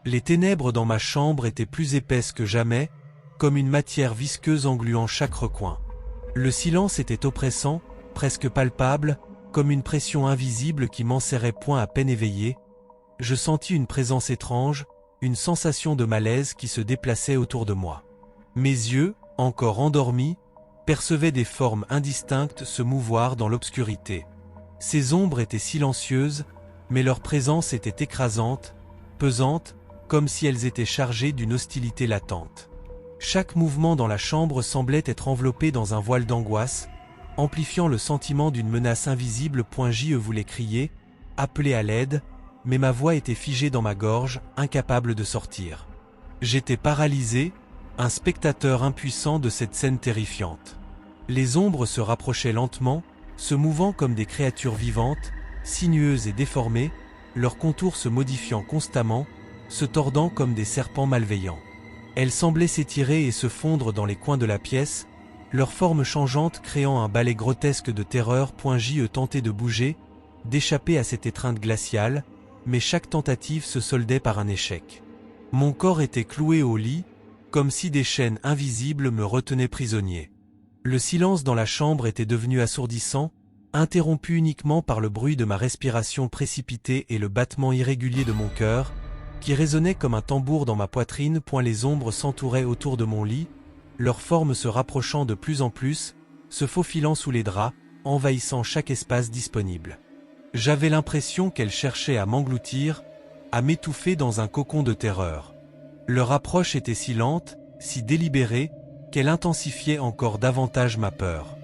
Les ténèbres dans ma chambre étaient plus épaisses que jamais, comme une matière visqueuse engluant chaque recoin. Le silence était oppressant, presque palpable, comme une pression invisible qui m'enserrait. À peine éveillé, je sentis une présence étrange, une sensation de malaise qui se déplaçait autour de moi. Mes yeux, encore endormis, J'apercevais des formes indistinctes se mouvoir dans l'obscurité. Ces ombres étaient silencieuses, mais leur présence était écrasante, pesante, comme si elles étaient chargées d'une hostilité latente. Chaque mouvement dans la chambre semblait être enveloppé dans un voile d'angoisse, amplifiant le sentiment d'une menace invisible. Je voulais crier, appeler à l'aide, mais ma voix était figée dans ma gorge, incapable de sortir. J'étais paralysé, un spectateur impuissant de cette scène terrifiante. Les ombres se rapprochaient lentement, se mouvant comme des créatures vivantes, sinueuses et déformées, leurs contours se modifiant constamment, se tordant comme des serpents malveillants. Elles semblaient s'étirer et se fondre dans les coins de la pièce, leurs formes changeantes créant un ballet grotesque de terreur. Je tentais de bouger, d'échapper à cette étreinte glaciale, mais chaque tentative se soldait par un échec. Mon corps était cloué au lit, comme si des chaînes invisibles me retenaient prisonnier. Le silence dans la chambre était devenu assourdissant, interrompu uniquement par le bruit de ma respiration précipitée et le battement irrégulier de mon cœur, qui résonnait comme un tambour dans ma poitrine. Les ombres s'entouraient autour de mon lit, leurs formes se rapprochant de plus en plus, se faufilant sous les draps, envahissant chaque espace disponible. J'avais l'impression qu'elles cherchaient à m'engloutir, à m'étouffer dans un cocon de terreur. Leur approche était si lente, si délibérée, qu'elle intensifiait encore davantage ma peur.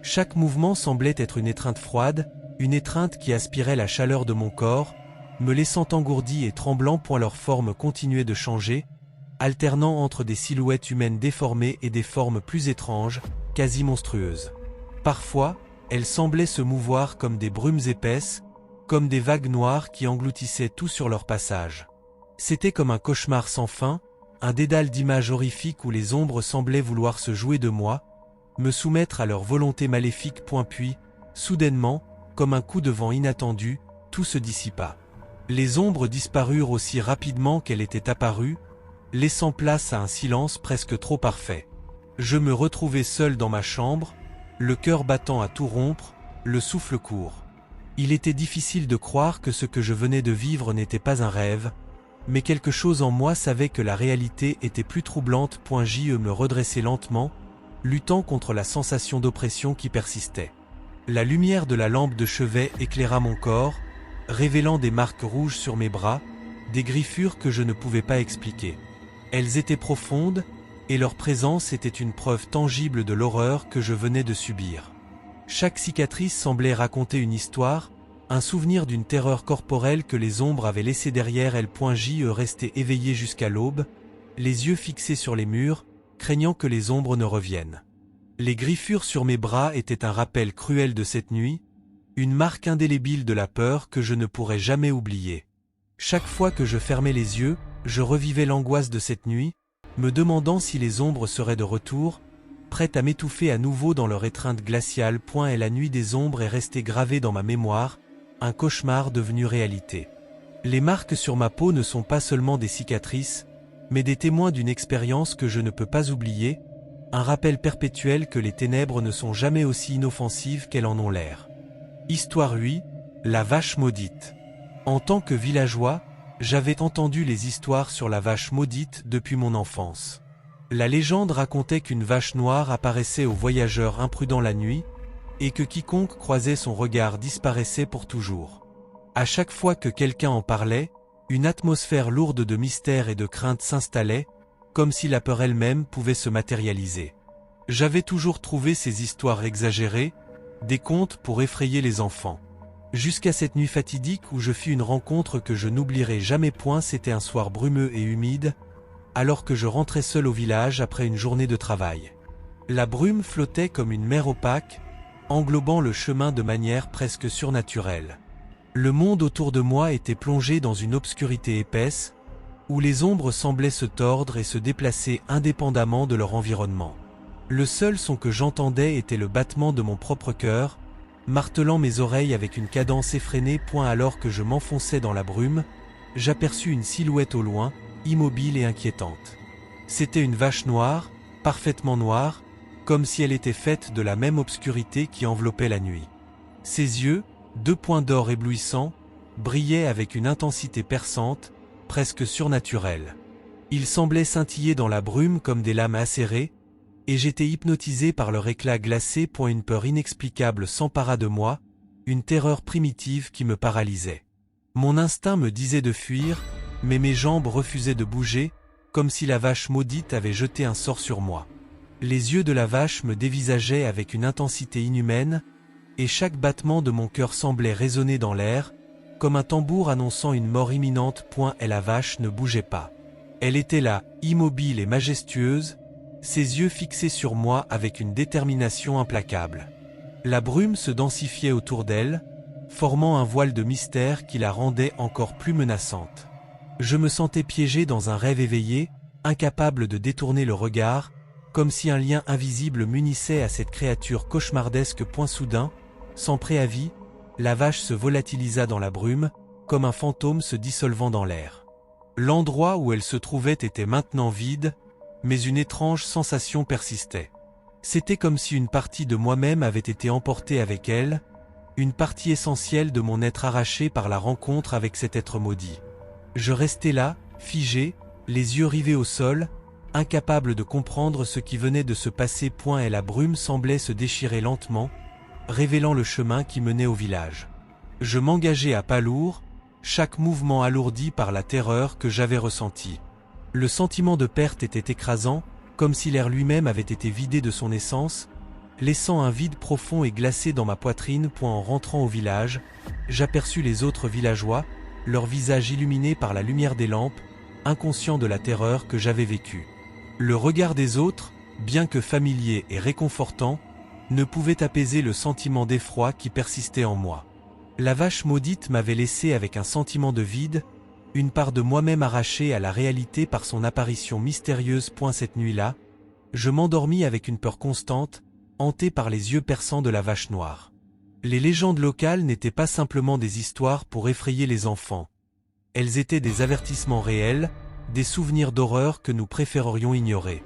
Chaque mouvement semblait être une étreinte froide, une étreinte qui aspirait la chaleur de mon corps, me laissant engourdi et tremblant. Leur forme continuait de changer, alternant entre des silhouettes humaines déformées et des formes plus étranges, quasi monstrueuses. Parfois, elles semblaient se mouvoir comme des brumes épaisses, comme des vagues noires qui engloutissaient tout sur leur passage. C'était comme un cauchemar sans fin, un dédale d'images horrifiques où les ombres semblaient vouloir se jouer de moi, me soumettre à leur volonté maléfique. Puis, soudainement, comme un coup de vent inattendu, tout se dissipa. Les ombres disparurent aussi rapidement qu'elles étaient apparues, laissant place à un silence presque trop parfait. Je me retrouvais seul dans ma chambre, le cœur battant à tout rompre, le souffle court. Il était difficile de croire que ce que je venais de vivre n'était pas un rêve, mais quelque chose en moi savait que la réalité était plus troublante. Je me redressai lentement, luttant contre la sensation d'oppression qui persistait. La lumière de la lampe de chevet éclaira mon corps, révélant des marques rouges sur mes bras, des griffures que je ne pouvais pas expliquer. Elles étaient profondes, et leur présence était une preuve tangible de l'horreur que je venais de subir. Chaque cicatrice semblait raconter une histoire, un souvenir d'une terreur corporelle que les ombres avaient laissée derrière elles. Je restais éveillé jusqu'à l'aube, les yeux fixés sur les murs, craignant que les ombres ne reviennent. Les griffures sur mes bras étaient un rappel cruel de cette nuit, une marque indélébile de la peur que je ne pourrais jamais oublier. Chaque fois que je fermais les yeux, je revivais l'angoisse de cette nuit, me demandant si les ombres seraient de retour, prêtes à m'étouffer à nouveau dans leur étreinte glaciale. Et la nuit des ombres est restée gravée dans ma mémoire, un cauchemar devenu réalité. Les marques sur ma peau ne sont pas seulement des cicatrices, mais des témoins d'une expérience que je ne peux pas oublier, un rappel perpétuel que les ténèbres ne sont jamais aussi inoffensives qu'elles en ont l'air. Histoire 8, la vache maudite. En tant que villageois, j'avais entendu les histoires sur la vache maudite depuis mon enfance. La légende racontait qu'une vache noire apparaissait aux voyageurs imprudents la nuit, et que quiconque croisait son regard disparaissait pour toujours. À chaque fois que quelqu'un en parlait, une atmosphère lourde de mystère et de crainte s'installait, comme si la peur elle-même pouvait se matérialiser. J'avais toujours trouvé ces histoires exagérées, des contes pour effrayer les enfants. Jusqu'à cette nuit fatidique où je fis une rencontre que je n'oublierai jamais. C'était un soir brumeux et humide, alors que je rentrais seul au village après une journée de travail. La brume flottait comme une mer opaque, englobant le chemin de manière presque surnaturelle. Le monde autour de moi était plongé dans une obscurité épaisse, où les ombres semblaient se tordre et se déplacer indépendamment de leur environnement. Le seul son que j'entendais était le battement de mon propre cœur, martelant mes oreilles avec une cadence effrénée. Alors que je m'enfonçais dans la brume, j'aperçus une silhouette au loin, immobile et inquiétante. C'était une vache noire, parfaitement noire, comme si elle était faite de la même obscurité qui enveloppait la nuit. Ses yeux, 2 points d'or éblouissants, brillaient avec une intensité perçante, presque surnaturelle. Ils semblaient scintiller dans la brume comme des lames acérées, et j'étais hypnotisé par leur éclat glacé. Une peur inexplicable s'empara de moi, une terreur primitive qui me paralysait. Mon instinct me disait de fuir, mais mes jambes refusaient de bouger, comme si la vache maudite avait jeté un sort sur moi. Les yeux de la vache me dévisageaient avec une intensité inhumaine, et chaque battement de mon cœur semblait résonner dans l'air, comme un tambour annonçant une mort imminente. Et la vache ne bougeait pas. Elle était là, immobile et majestueuse, ses yeux fixés sur moi avec une détermination implacable. La brume se densifiait autour d'elle, formant un voile de mystère qui la rendait encore plus menaçante. Je me sentais piégé dans un rêve éveillé, incapable de détourner le regard, comme si un lien invisible m'unissait à cette créature cauchemardesque. Soudain, sans préavis, la vache se volatilisa dans la brume, comme un fantôme se dissolvant dans l'air. L'endroit où elle se trouvait était maintenant vide, mais une étrange sensation persistait. C'était comme si une partie de moi-même avait été emportée avec elle, une partie essentielle de mon être arrachée par la rencontre avec cet être maudit. Je restais là, figé, les yeux rivés au sol, incapable de comprendre ce qui venait de se passer. Et la brume semblait se déchirer lentement, révélant le chemin qui menait au village. Je m'engageais à pas lourds, chaque mouvement alourdi par la terreur que j'avais ressentie. Le sentiment de perte était écrasant, comme si l'air lui-même avait été vidé de son essence, laissant un vide profond et glacé dans ma poitrine. En rentrant au village, j'aperçus les autres villageois, leurs visages illuminés par la lumière des lampes, inconscients de la terreur que j'avais vécue. Le regard des autres, bien que familier et réconfortant, ne pouvait apaiser le sentiment d'effroi qui persistait en moi. La vache maudite m'avait laissé avec un sentiment de vide, une part de moi-même arrachée à la réalité par son apparition mystérieuse. Cette nuit-là, je m'endormis avec une peur constante, hanté par les yeux perçants de la vache noire. Les légendes locales n'étaient pas simplement des histoires pour effrayer les enfants. Elles étaient des avertissements réels, des souvenirs d'horreur que nous préférerions ignorer.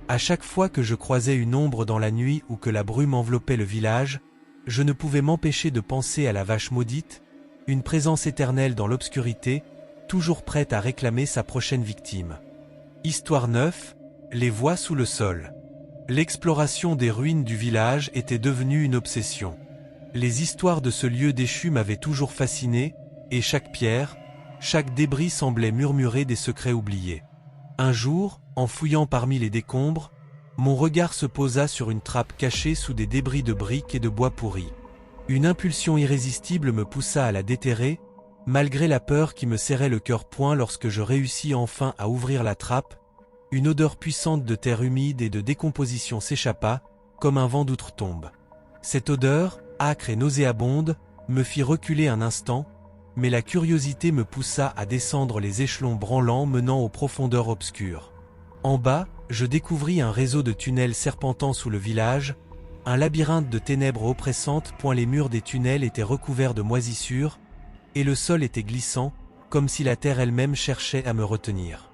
À chaque fois que je croisais une ombre dans la nuit ou que la brume enveloppait le village, je ne pouvais m'empêcher de penser à la vache maudite, une présence éternelle dans l'obscurité, toujours prête à réclamer sa prochaine victime. Histoire 9, les voix sous le sol. L'exploration des ruines du village était devenue une obsession. Les histoires de ce lieu déchu m'avaient toujours fasciné, et chaque pierre, chaque débris semblait murmurer des secrets oubliés. Un jour, en fouillant parmi les décombres, mon regard se posa sur une trappe cachée sous des débris de briques et de bois pourris. Une impulsion irrésistible me poussa à la déterrer, malgré la peur qui me serrait le cœur. Lorsque je réussis enfin à ouvrir la trappe, une odeur puissante de terre humide et de décomposition s'échappa, comme un vent d'outre-tombe. Cette odeur, âcre et nauséabonde, me fit reculer un instant, mais la curiosité me poussa à descendre les échelons branlants menant aux profondeurs obscures. En bas, je découvris un réseau de tunnels serpentant sous le village, un labyrinthe de ténèbres oppressantes. Les murs des tunnels étaient recouverts de moisissures, et le sol était glissant, comme si la terre elle-même cherchait à me retenir.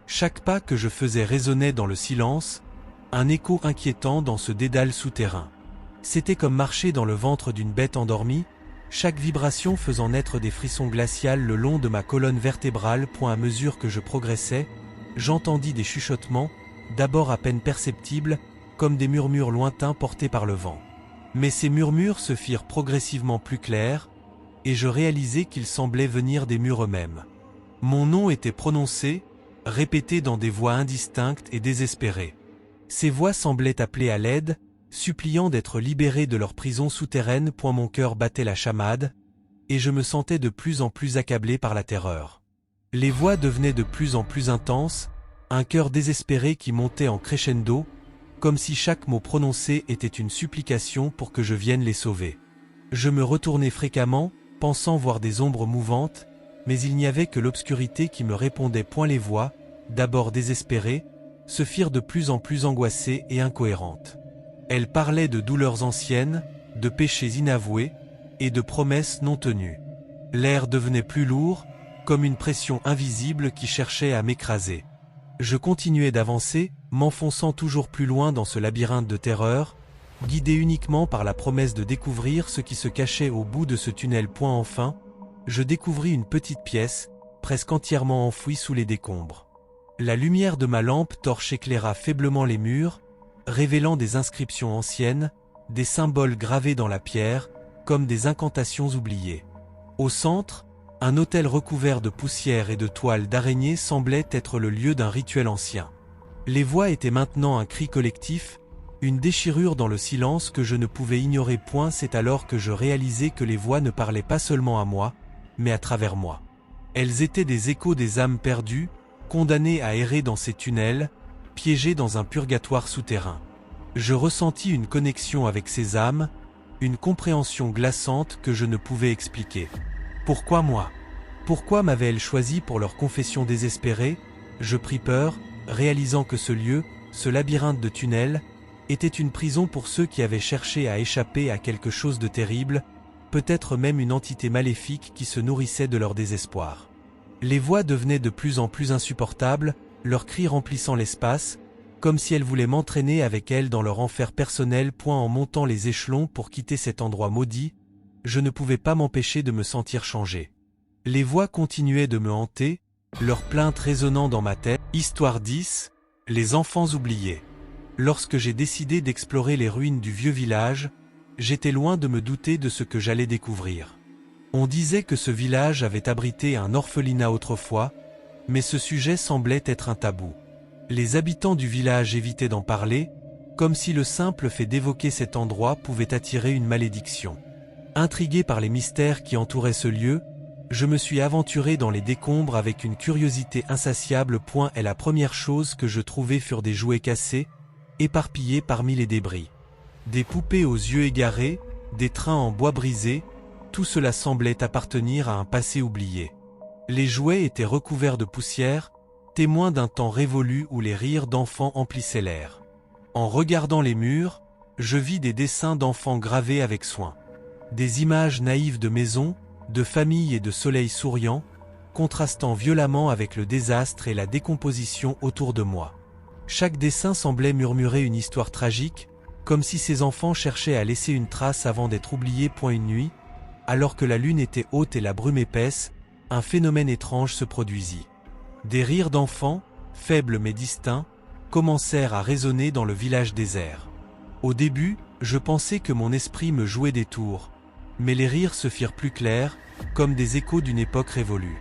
Chaque pas que je faisais résonnait dans le silence, un écho inquiétant dans ce dédale souterrain. C'était comme marcher dans le ventre d'une bête endormie, chaque vibration faisant naître des frissons glaciaux le long de ma colonne vertébrale. À mesure que je progressais, j'entendis des chuchotements, d'abord à peine perceptibles, comme des murmures lointains portés par le vent. Mais ces murmures se firent progressivement plus clairs, et je réalisai qu'ils semblaient venir des murs eux-mêmes. Mon nom était prononcé, répété dans des voix indistinctes et désespérées. Ces voix semblaient appeler à l'aide, suppliant d'être libérés de leur prison souterraine. Mon cœur battait la chamade, et je me sentais de plus en plus accablé par la terreur. Les voix devenaient de plus en plus intenses, un cœur désespéré qui montait en crescendo, comme si chaque mot prononcé était une supplication pour que je vienne les sauver. Je me retournais fréquemment, pensant voir des ombres mouvantes, mais il n'y avait que l'obscurité qui me répondait. Les voix, d'abord désespérées, se firent de plus en plus angoissées et incohérentes. Elles parlaient de douleurs anciennes, de péchés inavoués, et de promesses non tenues. L'air devenait plus lourd, comme une pression invisible qui cherchait à m'écraser. Je continuais d'avancer, m'enfonçant toujours plus loin dans ce labyrinthe de terreur, guidé uniquement par la promesse de découvrir ce qui se cachait au bout de ce tunnel. Enfin, je découvris une petite pièce, presque entièrement enfouie sous les décombres. La lumière de ma lampe torche éclaira faiblement les murs, révélant des inscriptions anciennes, des symboles gravés dans la pierre, comme des incantations oubliées. Au centre, un autel recouvert de poussière et de toiles d'araignée semblait être le lieu d'un rituel ancien. Les voix étaient maintenant un cri collectif, une déchirure dans le silence que je ne pouvais ignorer point. C'est alors que je réalisai que les voix ne parlaient pas seulement à moi, mais à travers moi. Elles étaient des échos des âmes perdues, condamnées à errer dans ces tunnels, piégées dans un purgatoire souterrain. Je ressentis une connexion avec ces âmes, une compréhension glaçante que je ne pouvais expliquer. Pourquoi moi? Pourquoi m'avaient-elles choisi pour leur confession désespérée? Je pris peur, réalisant que ce lieu, ce labyrinthe de tunnels, était une prison pour ceux qui avaient cherché à échapper à quelque chose de terrible, peut-être même une entité maléfique qui se nourrissait de leur désespoir. Les voix devenaient de plus en plus insupportables, leurs cris remplissant l'espace, comme si elles voulaient m'entraîner avec elles dans leur enfer personnel. En montant les échelons pour quitter cet endroit maudit, je ne pouvais pas m'empêcher de me sentir changé. Les voix continuaient de me hanter, leurs plaintes résonnant dans ma tête. Histoire 10, les enfants oubliés. Lorsque j'ai décidé d'explorer les ruines du vieux village, j'étais loin de me douter de ce que j'allais découvrir. On disait que ce village avait abrité un orphelinat autrefois, mais ce sujet semblait être un tabou. Les habitants du village évitaient d'en parler, comme si le simple fait d'évoquer cet endroit pouvait attirer une malédiction. Intrigué par les mystères qui entouraient ce lieu, je me suis aventuré dans les décombres avec une curiosité insatiable. Et la première chose que je trouvai furent des jouets cassés, éparpillés parmi les débris. Des poupées aux yeux égarés, des trains en bois brisé, tout cela semblait appartenir à un passé oublié. Les jouets étaient recouverts de poussière, témoins d'un temps révolu où les rires d'enfants emplissaient l'air. En regardant les murs, je vis des dessins d'enfants gravés avec soin. Des images naïves de maisons, de familles et de soleils souriants, contrastant violemment avec le désastre et la décomposition autour de moi. Chaque dessin semblait murmurer une histoire tragique, comme si ces enfants cherchaient à laisser une trace avant d'être oubliés. Une nuit, alors que la lune était haute et la brume épaisse, un phénomène étrange se produisit. Des rires d'enfants, faibles mais distincts, commencèrent à résonner dans le village désert. Au début, je pensais que mon esprit me jouait des tours, mais les rires se firent plus clairs, comme des échos d'une époque révolue.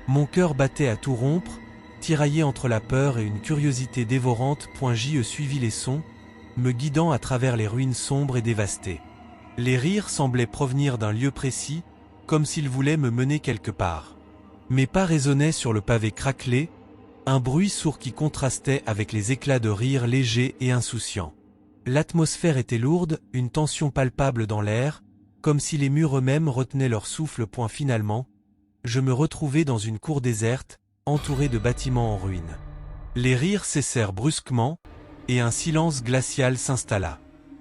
Mon cœur battait à tout rompre, tiraillé entre la peur et une curiosité dévorante. J'y suivis les sons, me guidant à travers les ruines sombres et dévastées. Les rires semblaient provenir d'un lieu précis, comme s'ils voulaient me mener quelque part. Mes pas résonnaient sur le pavé craquelé, un bruit sourd qui contrastait avec les éclats de rire légers et insouciants. L'atmosphère était lourde, une tension palpable dans l'air, comme si les murs eux-mêmes retenaient leur souffle. Finalement, je me retrouvai dans une cour déserte, entourée de bâtiments en ruine. Les rires cessèrent brusquement, et un silence glacial s'installa.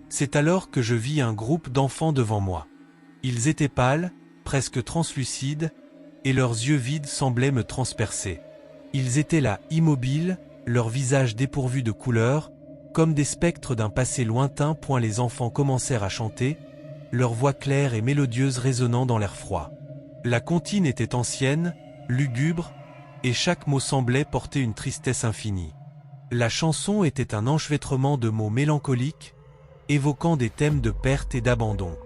C'est alors que je vis un groupe d'enfants devant moi. Ils étaient pâles, presque translucides, et leurs yeux vides semblaient me transpercer. Ils étaient là, immobiles, leurs visages dépourvus de couleurs, comme des spectres d'un passé lointain. Les enfants commencèrent à chanter, leurs voix claires et mélodieuses résonnant dans l'air froid. La comptine était ancienne, lugubre, et chaque mot semblait porter une tristesse infinie. La chanson était un enchevêtrement de mots mélancoliques, évoquant des thèmes de perte et d'abandon.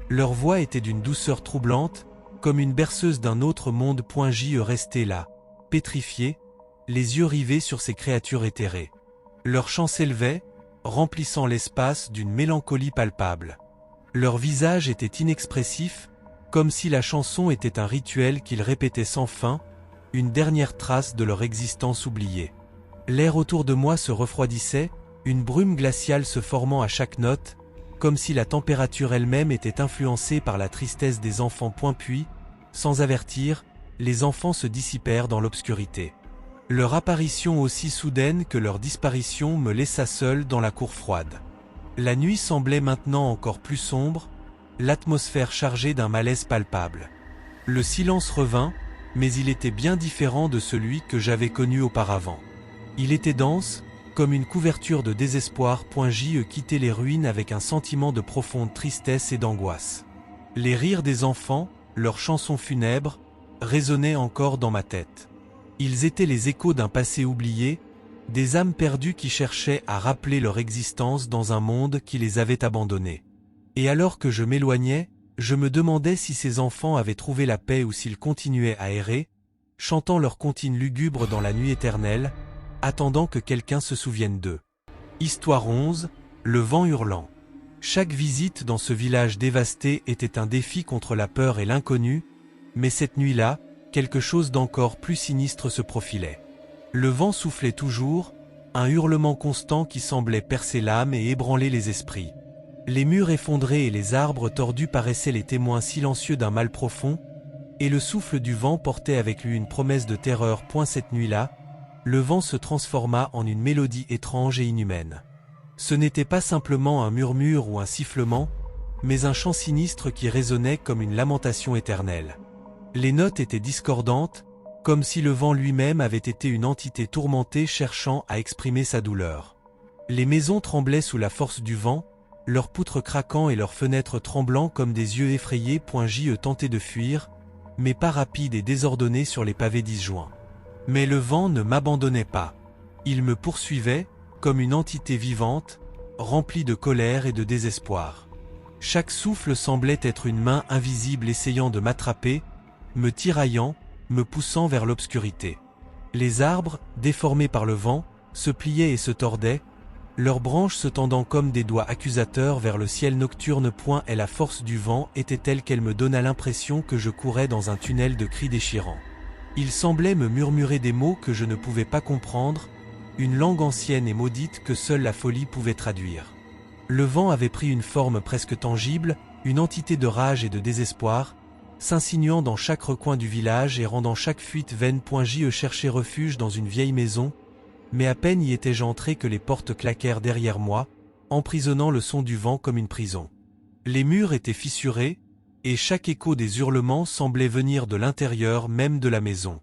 Leur voix était d'une douceur troublante, comme une berceuse d'un autre monde. J'y restais là, pétrifié, les yeux rivés sur ces créatures éthérées. Leur chant s'élevait, remplissant l'espace d'une mélancolie palpable. Leur visage était inexpressif, comme si la chanson était un rituel qu'ils répétaient sans fin, une dernière trace de leur existence oubliée. L'air autour de moi se refroidissait, une brume glaciale se formant à chaque note, comme si la température elle-même était influencée par la tristesse des enfants. Puis, sans avertir, les enfants se dissipèrent dans l'obscurité. Leur apparition aussi soudaine que leur disparition me laissa seul dans la cour froide. La nuit semblait maintenant encore plus sombre, l'atmosphère chargée d'un malaise palpable. Le silence revint, mais il était bien différent de celui que j'avais connu auparavant. Il était dense, comme une couverture de désespoir. J'y quittais les ruines avec un sentiment de profonde tristesse et d'angoisse. Les rires des enfants, leurs chansons funèbres, résonnaient encore dans ma tête. Ils étaient les échos d'un passé oublié, Des âmes perdues qui cherchaient à rappeler leur existence dans un monde qui les avait abandonnés. Et alors que je m'éloignais, je me demandais si ces enfants avaient trouvé la paix ou s'ils continuaient à errer, chantant leurs comptines lugubres dans la nuit éternelle, attendant que quelqu'un se souvienne d'eux. Histoire 11, le vent hurlant. Chaque visite dans ce village dévasté était un défi contre la peur et l'inconnu, mais cette nuit-là, quelque chose d'encore plus sinistre se profilait. Le vent soufflait toujours, un hurlement constant qui semblait percer l'âme et ébranler les esprits. Les murs effondrés et les arbres tordus paraissaient les témoins silencieux d'un mal profond, et le souffle du vent portait avec lui une promesse de terreur. Cette nuit-là, le vent se transforma en une mélodie étrange et inhumaine. Ce n'était pas simplement un murmure ou un sifflement, mais un chant sinistre qui résonnait comme une lamentation éternelle. Les notes étaient discordantes, comme si le vent lui-même avait été une entité tourmentée cherchant à exprimer sa douleur. Les maisons tremblaient sous la force du vent, leurs poutres craquant et leurs fenêtres tremblant comme des yeux effrayés. Je tentais de fuir, mais pas rapide et désordonné sur les pavés disjoints. Mais le vent ne m'abandonnait pas. Il me poursuivait, comme une entité vivante, remplie de colère et de désespoir. Chaque souffle semblait être une main invisible essayant de m'attraper, me tiraillant, me poussant vers l'obscurité. Les arbres, déformés par le vent, se pliaient et se tordaient, leurs branches se tendant comme des doigts accusateurs vers le ciel nocturne. Et la force du vent était telle qu'elle me donna l'impression que je courais dans un tunnel de cris déchirants. Il semblait me murmurer des mots que je ne pouvais pas comprendre, une langue ancienne et maudite que seule la folie pouvait traduire. Le vent avait pris une forme presque tangible, une entité de rage et de désespoir, s'insinuant dans chaque recoin du village et rendant chaque fuite vaine. Je cherchais refuge dans une vieille maison, mais à peine y étais-je entré que les portes claquèrent derrière moi, emprisonnant le son du vent comme une prison. Les murs étaient fissurés, et chaque écho des hurlements semblait venir de l'intérieur même de la maison.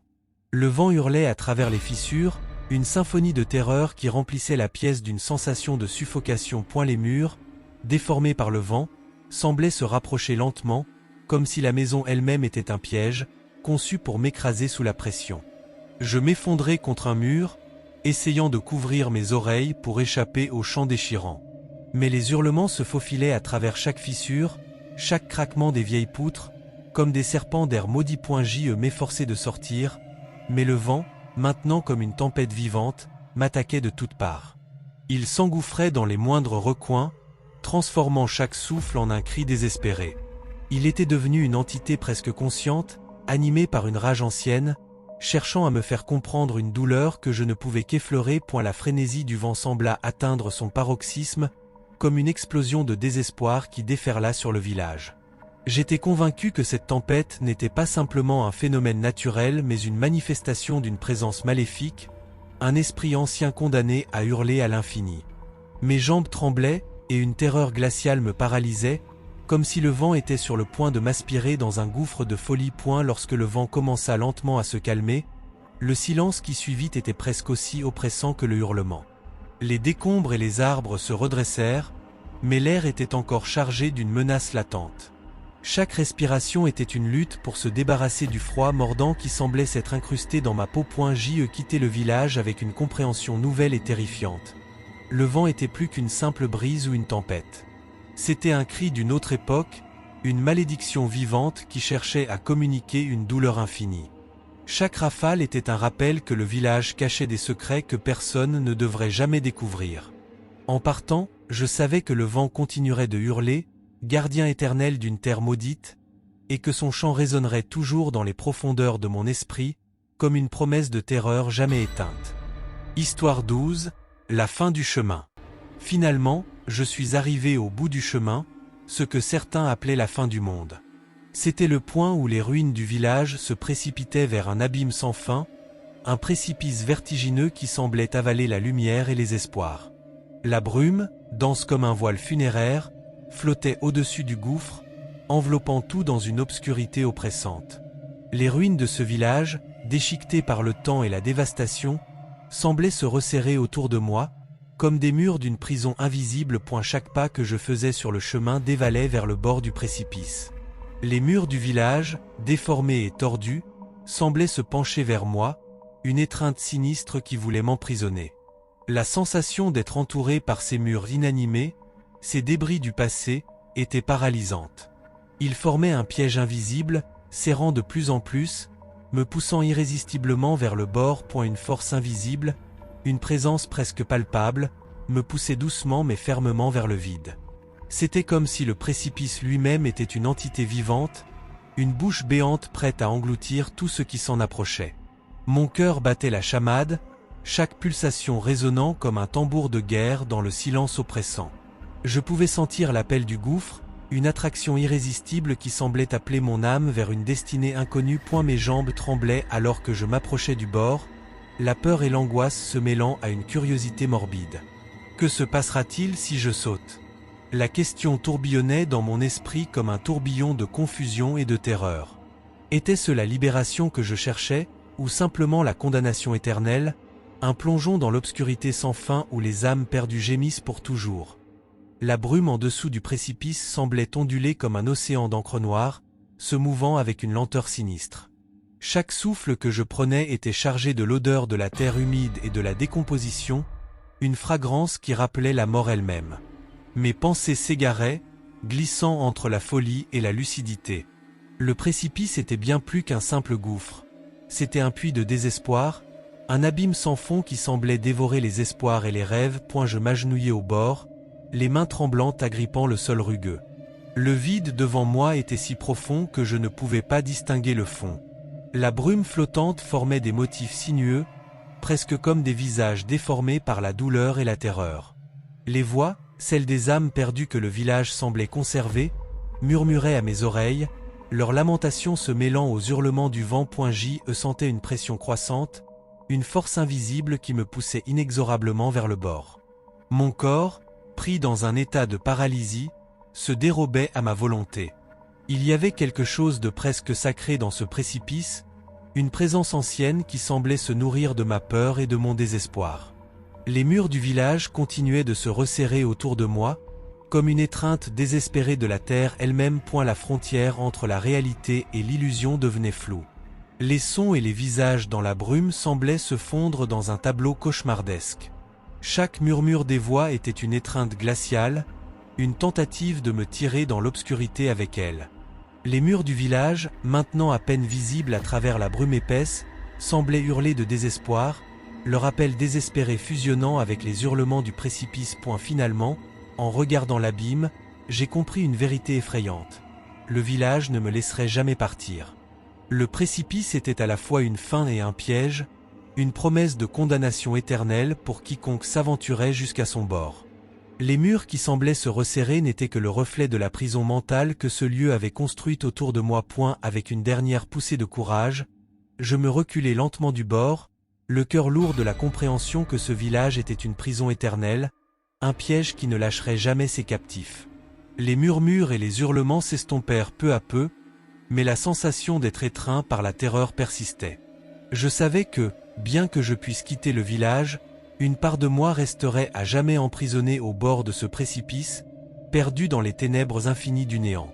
Le vent hurlait à travers les fissures, une symphonie de terreur qui remplissait la pièce d'une sensation de suffocation. Les murs, déformés par le vent, semblaient se rapprocher lentement, comme si la maison elle-même était un piège, conçu pour m'écraser sous la pression. Je m'effondrais contre un mur, essayant de couvrir mes oreilles pour échapper aux chants déchirants. Mais les hurlements se faufilaient à travers chaque fissure, chaque craquement des vieilles poutres, comme des serpents d'air maudits. Je m'efforçais de sortir, mais le vent, maintenant comme une tempête vivante, m'attaquait de toutes parts. Il s'engouffrait dans les moindres recoins, transformant chaque souffle en un cri désespéré. Il était devenu une entité presque consciente, animée par une rage ancienne, cherchant à me faire comprendre une douleur que je ne pouvais qu'effleurer. La frénésie du vent sembla atteindre son paroxysme, comme une explosion de désespoir qui déferla sur le village. J'étais convaincu que cette tempête n'était pas simplement un phénomène naturel mais une manifestation d'une présence maléfique, un esprit ancien condamné à hurler à l'infini. Mes jambes tremblaient, et une terreur glaciale me paralysait, comme si le vent était sur le point de m'aspirer dans un gouffre de folie. Lorsque le vent commença lentement à se calmer, le silence qui suivit était presque aussi oppressant que le hurlement. Les décombres et les arbres se redressèrent, mais l'air était encore chargé d'une menace latente. Chaque respiration était une lutte pour se débarrasser du froid mordant qui semblait s'être incrusté dans ma peau. J'ai quitté le village avec une compréhension nouvelle et terrifiante. Le vent était plus qu'une simple brise ou une tempête. C'était un cri d'une autre époque, une malédiction vivante qui cherchait à communiquer une douleur infinie. Chaque rafale était un rappel que le village cachait des secrets que personne ne devrait jamais découvrir. En partant, je savais que le vent continuerait de hurler, gardien éternel d'une terre maudite, et que son chant résonnerait toujours dans les profondeurs de mon esprit, comme une promesse de terreur jamais éteinte. Histoire 12, la fin du chemin. Finalement, je suis arrivé au bout du chemin, ce que certains appelaient la fin du monde. C'était le point où les ruines du village se précipitaient vers un abîme sans fin, un précipice vertigineux qui semblait avaler la lumière et les espoirs. La brume, dense comme un voile funéraire, flottait au-dessus du gouffre, enveloppant tout dans une obscurité oppressante. Les ruines de ce village, déchiquetées par le temps et la dévastation, semblaient se resserrer autour de moi, comme des murs d'une prison invisible. Chaque pas que je faisais sur le chemin dévalait vers le bord du précipice. Les murs du village, déformés et tordus, semblaient se pencher vers moi, une étreinte sinistre qui voulait m'emprisonner. La sensation d'être entouré par ces murs inanimés, ces débris du passé, était paralysante. Ils formaient un piège invisible, serrant de plus en plus, me poussant irrésistiblement vers le bord. Une force invisible, une présence presque palpable, me poussait doucement mais fermement vers le vide. C'était comme si le précipice lui-même était une entité vivante, une bouche béante prête à engloutir tout ce qui s'en approchait. Mon cœur battait la chamade, chaque pulsation résonnant comme un tambour de guerre dans le silence oppressant. Je pouvais sentir l'appel du gouffre, une attraction irrésistible qui semblait appeler mon âme vers une destinée inconnue. Mes jambes tremblaient alors que je m'approchais du bord, la peur et l'angoisse se mêlant à une curiosité morbide. Que se passera-t-il si je saute ? La question tourbillonnait dans mon esprit comme un tourbillon de confusion et de terreur. Était-ce la libération que je cherchais, ou simplement la condamnation éternelle, un plongeon dans l'obscurité sans fin où les âmes perdues gémissent pour toujours? La brume en dessous du précipice semblait onduler comme un océan d'encre noire, se mouvant avec une lenteur sinistre. Chaque souffle que je prenais était chargé de l'odeur de la terre humide et de la décomposition, une fragrance qui rappelait la mort elle-même. Mes pensées s'égaraient, glissant entre la folie et la lucidité. Le précipice était bien plus qu'un simple gouffre. C'était un puits de désespoir, un abîme sans fond qui semblait dévorer les espoirs et les rêves. Je m'agenouillais au bord, les mains tremblantes agrippant le sol rugueux. Le vide devant moi était si profond que je ne pouvais pas distinguer le fond. La brume flottante formait des motifs sinueux, presque comme des visages déformés par la douleur et la terreur. Les voix, celles des âmes perdues que le village semblait conserver, murmuraient à mes oreilles, leurs lamentations se mêlant aux hurlements du vent. Je sentais une pression croissante, une force invisible qui me poussait inexorablement vers le bord. Mon corps, pris dans un état de paralysie, se dérobait à ma volonté. Il y avait quelque chose de presque sacré dans ce précipice, une présence ancienne qui semblait se nourrir de ma peur et de mon désespoir. Les murs du village continuaient de se resserrer autour de moi, comme une étreinte désespérée de la terre elle-même. La frontière entre la réalité et l'illusion devenait floue. Les sons et les visages dans la brume semblaient se fondre dans un tableau cauchemardesque. Chaque murmure des voix était une étreinte glaciale, une tentative de me tirer dans l'obscurité avec elle. Les murs du village, maintenant à peine visibles à travers la brume épaisse, semblaient hurler de désespoir, leur appel désespéré fusionnant avec les hurlements du précipice. Finalement, en regardant l'abîme, j'ai compris une vérité effrayante. Le village ne me laisserait jamais partir. Le précipice était à la fois une fin et un piège, une promesse de condamnation éternelle pour quiconque s'aventurait jusqu'à son bord. Les murs qui semblaient se resserrer n'étaient que le reflet de la prison mentale que ce lieu avait construite autour de moi. Avec une dernière poussée de courage, je me reculai lentement du bord, le cœur lourd de la compréhension que ce village était une prison éternelle, un piège qui ne lâcherait jamais ses captifs. Les murmures et les hurlements s'estompèrent peu à peu, mais la sensation d'être étreint par la terreur persistait. Je savais que, bien que je puisse quitter le village, une part de moi resterait à jamais emprisonnée au bord de ce précipice, perdue dans les ténèbres infinies du néant.